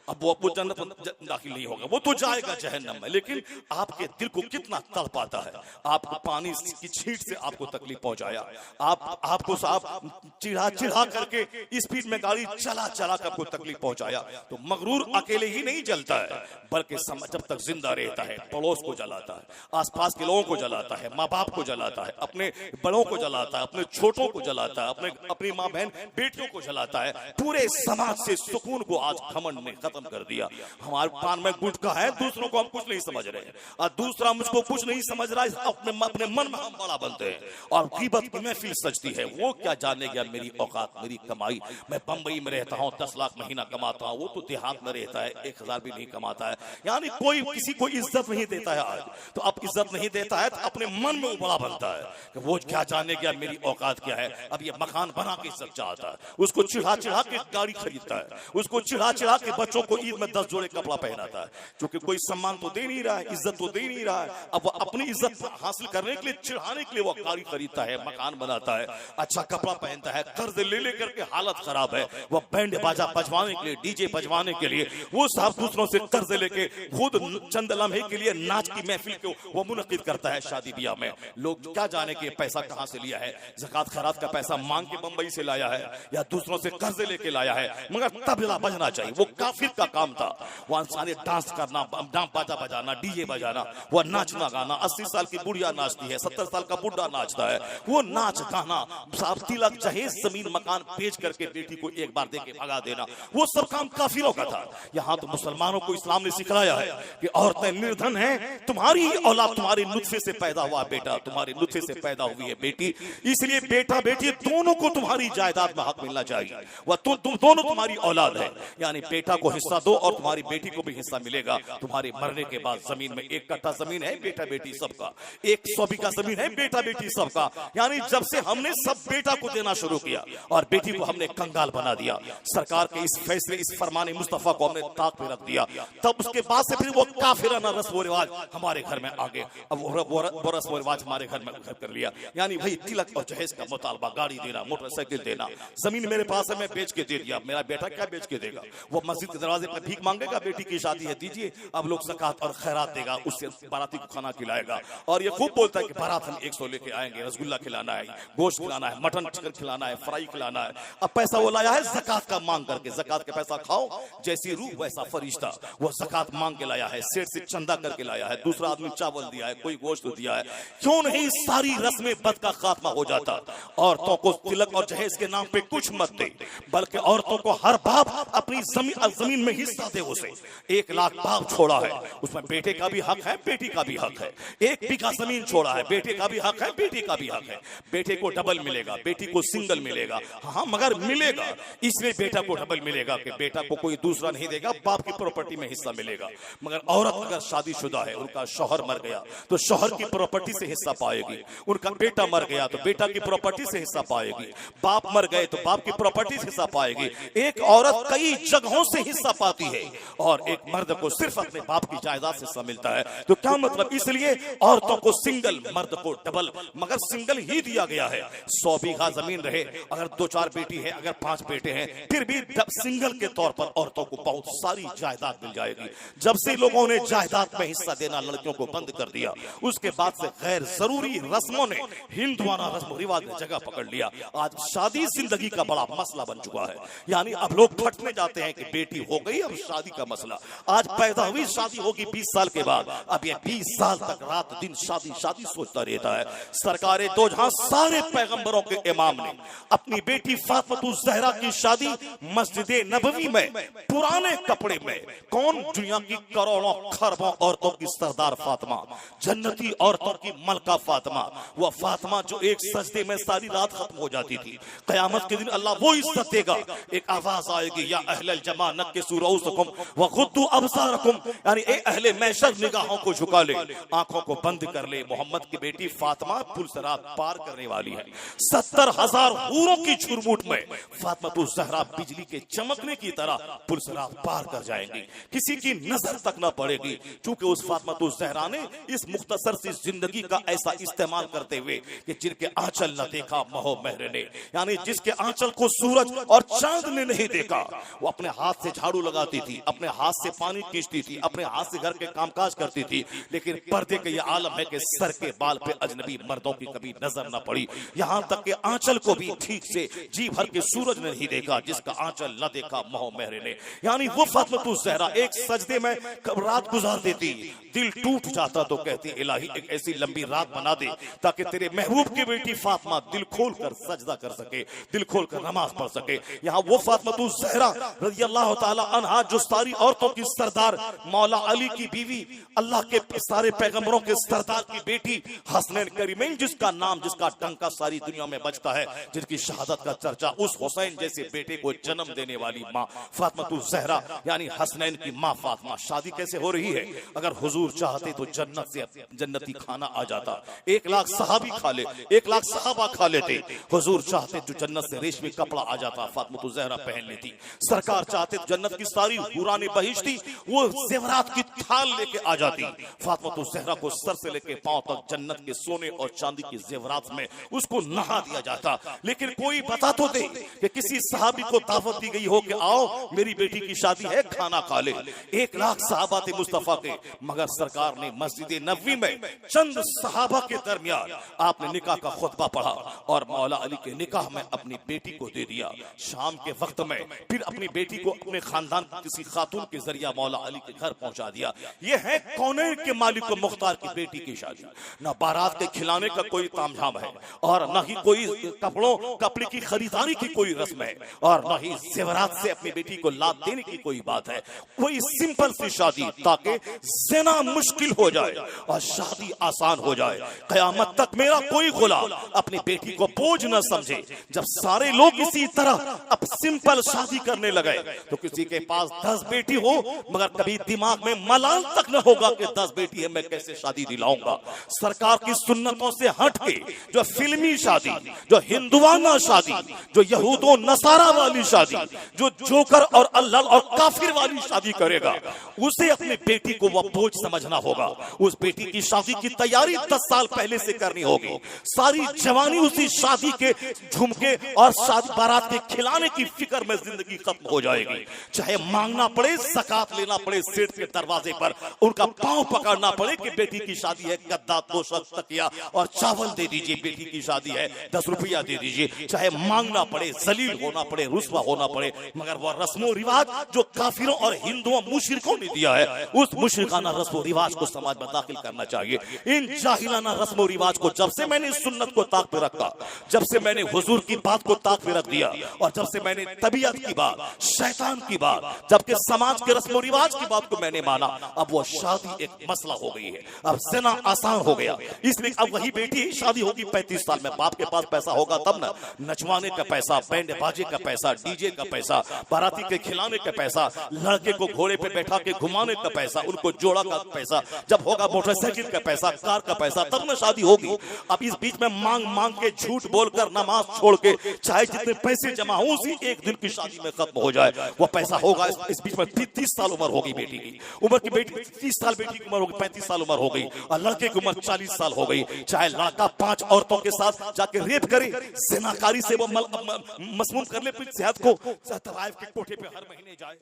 Speaker 1: अब वो जन्नत में दाखिल नहीं होगा, वो तो जाएगा जहन्नम में। लेकिन आपके दिल को कितना तड़पाता है, आपको पानी की छींट से आपको तकलीफ पहुंचाया, आपको साहब चिढ़ा चिढ़ा करके स्पीड में गाड़ी चला चला कर आपको तकलीफ पहुंचाया। तो मगरूर अकेले ही नहीं जलता है, बल्कि जब तक जिंदा रहता है पड़ोस को जलाता है, आसपास के लोगों को जलाता है, माँ बाप को जलाता है, अपने बड़ों को जलाता है, अपने छोटों को जलाता है, अपनी माँ बहन बेटियों को जलाता है। पूरे समाज से सुकून को आज घमंड ने खत्म कर दिया। हमारे पान में गुटखा है, दूसरों को हम कुछ नहीं समझ रहे हैं और दूसरा मुझको कुछ नहीं समझ रहा है, अपने मन में हम बड़ा बनते हैं और गीबत की महफिल सजती है। वो क्या जाने गया मेरी औकात, मेरी कमाई, मैं बंबई में रहता हूँ 10 लाख महीना कमाता हूँ, वो तो देहात में रहता है 1000 भी नहीं कमाता है। यानी कोई किसी को इज्जत नहीं देता है आज। तो अब इज्जत नहीं देता है तो अपने मन में वो बड़ा बनता है कि वो क्या जाने गया मेरी औकात क्या है। अब ये मकान बना के इज्जत चाहता है, उसको चिढ़ा चिढ़ा के गाड़ी खरीदता है, उसको चिढ़ा चिढ़ा के बच्चों को ईद में 10 जोड़े कपड़ा पहनाता है, क्योंकि कोई सम्मान तो दे नहीं रहा है, इज्जत तो दे नहीं रहा है। अब वो अपनी इज्जत हासिल करने के लिए, चिढ़ाने के लिए वो गाड़ी खरीदता है, मकान बनाता है, अच्छा कपड़ा पहनता है, कर्ज ले लेकर के हालत खराब है। वो बैंड बाजा बजवाने के लिए, डीजे बजवाने के लिए वो साहब दूसरों से कर्ज लेके खुद चंद लम्हे के लिए नाच की महफिल को वो मुनक्किद करता है शादी ब्याह में। लोग क्या जाने के पैसा कहां से लिया है, ज़कात खैरात का पैसा मांग के बंबई से लाया है या दूसरों से कर्ज लेके लाया है, मगर तबला बजना चाहिए, वो काफिर का काम था। वहां सारे डांस करना, बाजा बजाना, डीजे बजाना, वो नाचना गाना, 80 साल की बुढ़िया नाचती है, 70 साल का बुढ़ा नाचता है, वो नाच गाना, साहब तिलक जहेज जमीन मकान बेच करके बेटी को एक बार देके भगा देना, वो सब काम काफिरों का था। यहाँ तो मुसलमानों को इस्लाम ने सिखाया है कि औरतें निर्धन हैं, तुम्हारी औलाद तुम्हारे नुत्फे से पैदा हुआ बेटा, तुम्हारे नुत्फे से पैदा हुई है बेटी, इसलिए बेटा बेटी दोनों को तुम्हारी जायदाद में हक मिलना चाहिए, वह तुम दोनों तुम्हारी औलाद है। यानी बेटा को हिस्सा दो और तुम्हारी बेटी को भी हिस्सा मिलेगा। तुम्हारे मरने के बाद जमीन में 1 कट्ठा जमीन है बेटा बेटी सबका, 100 बीघा जमीन है बेटा बेटी सबका। यानी जब से हमने सब बेटा को देना शुरू किया और बेटी को हमने कंगाल बना दिया, सरकार के इस फैसले, इस फरमाने मुस्तफा को हमने ताक पे रख दिया, तब उसके बाद से फिर वो काफिराना रस्म व रिवाज हमारे घर में आ गए। अब वो रस्म व रिवाज हमारे घर में घर कर लिया। यानी भाई तिलक और जहेज का मुतालबा, गाड़ी देना, मोटरसाइकिल देना, जमीन मेरे पास है मैं बेच के दे दिया, मेरा बेटा क्या बेच के देगा, वो मस्जिद के दरवाजे पर भीख मांगेगा, बेटी की शादी है दीजिए, अब लोग ज़कात और खैरात देगा, उससे बाराती को खाना खिलाएगा और ये खूब बोलता है कि बारात हम 100 लेके आएंगे, रसगुल्ला खिलाना है, गोश्त खिलाना है, मटन चिकन खिलाना है, फ्राई खिलाना है। अब पैसा वो लाया है ज़कात का मांग करके, ज़कात का पैसा खाओ, जैसी रूह वैसा फरिश्ता, वो ज़कात मांग के लाया है, सेठ से चंदा करके लाया है, दूसरा आदमी चावल दिया है, कोई गोश्त दिया है। क्यों नहीं सारी रस्में बद का खात्मा हो जाता। औरतों को तिलक और जहेज के नाम पे कुछ मत दे, बल्कि औरतों को हर बाप अपनी जमीन में हिस्सा दे। उसे 1 लाख बाप छोड़ा है, उसमें बेटे का भी हक है, बेटी का भी हक है। 1 बीघा जमीन छोड़ा है, बेटे का भी हक है, बेटी का भी हक है। बेटे को डबल मिलेगा, बेटी को सिंगल मिलेगा, हाँ मगर मिलेगा। इसलिए बेटा को डबल मिलेगा कि बेटा को कोई दूसरा नहीं देगा, बाप की प्रॉपर्टी में हिस्सा मिलेगा। मगर औरत अगर शादीशुदा है, उनका शौहर मर गया तो शौहर की प्रॉपर्टी से हिस्सा पाएगी, उनका बेटा मर गया तो बेटा की प्रॉपर्टी से हिस्सा पाएगी, बाप मर गए तो बाप की प्रॉपर्टी से हिस्सा पाएगी। एक औरत कई जगहों से हिस्सा पाती है और एक मर्द को सिर्फ अपने बाप की जायदाद से हिस्सा मिलता है। तो क्या मतलब, इसलिए औरतों को सिंगल, मर्द को डबल, मगर सिंगल ही दिया गया है। 100 बीघा जमीन रहे, अगर 2-4 बेटी है, अगर 5 बेटे हैं, फिर भी सिंगल के तौर पर औरतों को बहुत सारी जायदाद मिल जाएगी। जब से लोगों ने जायदाद में हिस्सा देना लड़कियों को बंद कर दिया, उसके बाद से गैर जरूरी रस्मों ने, हिंदुआना रस्म रिवाज ने जगह पकड़ लिया। आज शादी जिंदगी का बड़ा मसला बन चुका है। यानी अब लोग फटने जाते हैं कि बेटी हो गई, अब शादी का मसला। आज पैदा हुई, शादी होगी 20 साल के बाद, अब ये 20 साल तक तक रात दिन शादी शादी सोचता रहता है। सरकारे दो जहां सारे पैगंबरों के इमाम ने अपनी बेटी फातिमा ज़हरा की शादी मस्जिद नबवी में पुराने कपड़े में, कौन दुनिया की करोड़ों खरबों औरतों की सरदार फातिमा, जन्नती औरतों की मलका फातिमा, वह फातिमा जो एक सजदे में सारी रात खत्म हो जाती थी। कयामत के दिन अल्लाह वो इज्जत देगा, एक आवाज आएगी, या अहलल जमा नक्किसू रुऊसकुम व गुद्दू अबसारकुम, यानी ए अहले महशर निगाहों को झुका ले, आंखों को बंद कर ले। मोहम्मद की बेटी फातिमा पुल सिरात पार करने वाली है। 70,000 हूरों की झुरमुट में फातिमा ज़हरा बिजली के चमकने की तरह पुल सिरात पार कर जाएंगी, किसी की नजर तक न पड़ेगी, क्योंकि उस फातिमा ज़हरा ने इस मुख्तसर सी जिंदगी का ऐसा इस्तेमाल करते हुए कि जिनके आंचल न देखा महो महर ने, यानी जिसके आंचल को सूरज और चांद ने नहीं देखा, वो अपने हाथ से झाड़ू लगाती थी, अपने हाथ से पानी खींचती थी, अपने हाथ से घर के कामकाज करती थी, लेकिन पर्दे का यह आलम है कि सर के बाल पे अजनबी मर्दों की कभी नजर न पड़ी। यहां तक कि आंचल को भी ठीक से जी भर के सूरज ने नहीं देखा, जिसका आंचल न देखा महो महर ने। यानी वो फातिमा ज़हरा एक सजदे में रात गुजार देती, दिल टूट जाता तो कहती इलाही एक ऐसी लंबी रात बना दे ताकि तेरे महबूब की बेटी फातिमा दिल खोल कर सजदा कर सके, दिल खोल कर नमाज पढ़ सके। यहाँ वो फातिमा ज़हरा रज़ियल्लाहु ताला अन्हा जो सारी औरतों की सरदार, मौला अली की बीवी, अल्लाह के सारे पैगंबरों के सरदार की बेटी, हसनैन करीमैन जिसका नाम, जिसका डंका सारी दुनिया में बजता है, जिनकी शहादत का चर्चा, उस हुसैन जैसे बेटे को जन्म देने वाली माँ फातिमा ज़हरा यानी हसनैन की माँ फातिमा। शादी कैसे हो रही है? अगर हुजूर चाहते तो जन्नत से जन्नती खाना आ जाता, 1 लाख सहाबी खा ले, 1 लाख सहाबा खा लेते। हुजूर चाहते तो जन्नत से रेशमी कपड़ा आ जाता, फातिमा ज़हरा पहन लेती। सरकार चाहते तो जन्नत की सारी हुराने बहिश्ती वो ज़ेवरात की थाल लेके आ जाती। फातिमा ज़हरा को सर से लेके पांव तक जन्नत के सोने और चांदी की ज़ेवरात में उसको नहा दिया जाता। लेकिन कोई बता तो दे कि किसी सहाबी को दावत दी गई हो कि आओ मेरी बेटी की शादी है, खाना खा ले। 1 लाख सहाबा थे मुस्तफा के, मगर सरकार ने मस्जिद नबवी में चंद सहाबा के दरमियान आपने निकाह का खुतबा पढ़ा और मौला अली के निकाह में अपनी बेटी को दे दिया। शाम के वक्त में फिर अपनी बेटी को अपने खानदान किसी खातून के जरिया मौला अली के घर पहुंचा दिया। ये है कौनैन के मालिक व मुख्तार की बेटी की शादी। न बारात के खिलाने का कोई तामझाम है, और न ही कोई कपड़े की खरीदारी की कोई रस्म है, और न ही ज़ेवरात से अपनी बेटी को लाद देने की कोई बात है। कोई सिंपल सी शादी ताकि ज़िना मुश्किल हो जाए और शादी आसान हो जाए। कयामत तक मेरा कोई गुलाम अपनी बेटी को बोझ न समझे। जब सारे लोग इसी तरह अब सिंपल शादी करने लगे तो किसी के पास 10 बेटी हो मगर कभी दिमाग में मलाल तक न होगा कि 10 बेटी है, मैं कैसे शादी दिलाऊंगा। सरकार की सुन्नतों से हट के जो फिल्मी शादी, जो हिंदुआना शादी, जो यहूदो नसारा वाली शादी, जो जोकर और अल्लाह और काफिर वाली शादी करेगा, उसे अपनी बेटी को वह बोझ समझना होगा। उस बेटी की शादी की तैयारी 10 साल पहले से करनी होगी। सारी जवानी उसी शादी के झुमके और शादी बारात के खिलाने की फिक्र में जिंदगी खत्म हो जाएगी। चाहे मांगना पड़े, ज़कात लेना पड़े सेठ के दरवाजे पर, उनका पांव पकड़ना पड़े कि बेटी की शादी है, गद्दा, तोशक, तकिया और चावल दे दीजिए, बेटी की शादी है 10 रुपया दे दीजिए। चाहे मांगना पड़े, जलील होना पड़े, रुस्वा होना पड़े, मगर वह रस्मो रिवाज जो काफिरों और हिंदुओं मुशरिकों ने दिया है, उस मुशरिकाना रस्मो रिवाज को समाज में दाखिल करना चाहिए। इन जाहिलाना रस्मो रिवाज को जब से मैंने सुन्नत को ताक पे रखा, जब से मैंने हुजूर की बात को ताक पे रख दिया, और जब से मैंने तबीयत की बात, शैतान की बात, जबकि समाज के रस्मो रिवाज की बात को मैंने माना, अब वो शादी एक मसला हो गई है। अब ज़िना आसान हो गया, इसलिए अब वही बेटी शादी होगी 35 साल में। बाप के पास पैसा होगा तब ना, नचवाने का पैसा, बैंड बाजे का पैसा, डीजे का पैसा, बाराती के खिलाने का पैसा, लड़के को घोड़े पे बैठा के घुमाने का पैसा, उनको जोड़ा का पैसा, जब होगा मोटरसाइकिल का पैसा, कार का पैसा, तब ना शादी होगी। अब इस बीच में मांग मांग के, झूठ बोलकर, नमाज छोड़ के, चाहे जितने पैसे जमा हो उसी एक दिन की शादी में खत्म हो जाए, वो पैसा होगा। इस बीच में 30 साल उम्र होगी बेटी की, उम्र की बेटी 30 साल, बेटी की उम्र होगी 35 साल उम्र हो गई, और लड़के की उम्र 40 साल हो गई। चाहे लड़का 5 औरतों के साथ जाके रेप करे, ज़िनाकारी से वो मसमूम कर ले, फिर सेहत को तवाइफ के कोठे पे हर महीने जाए।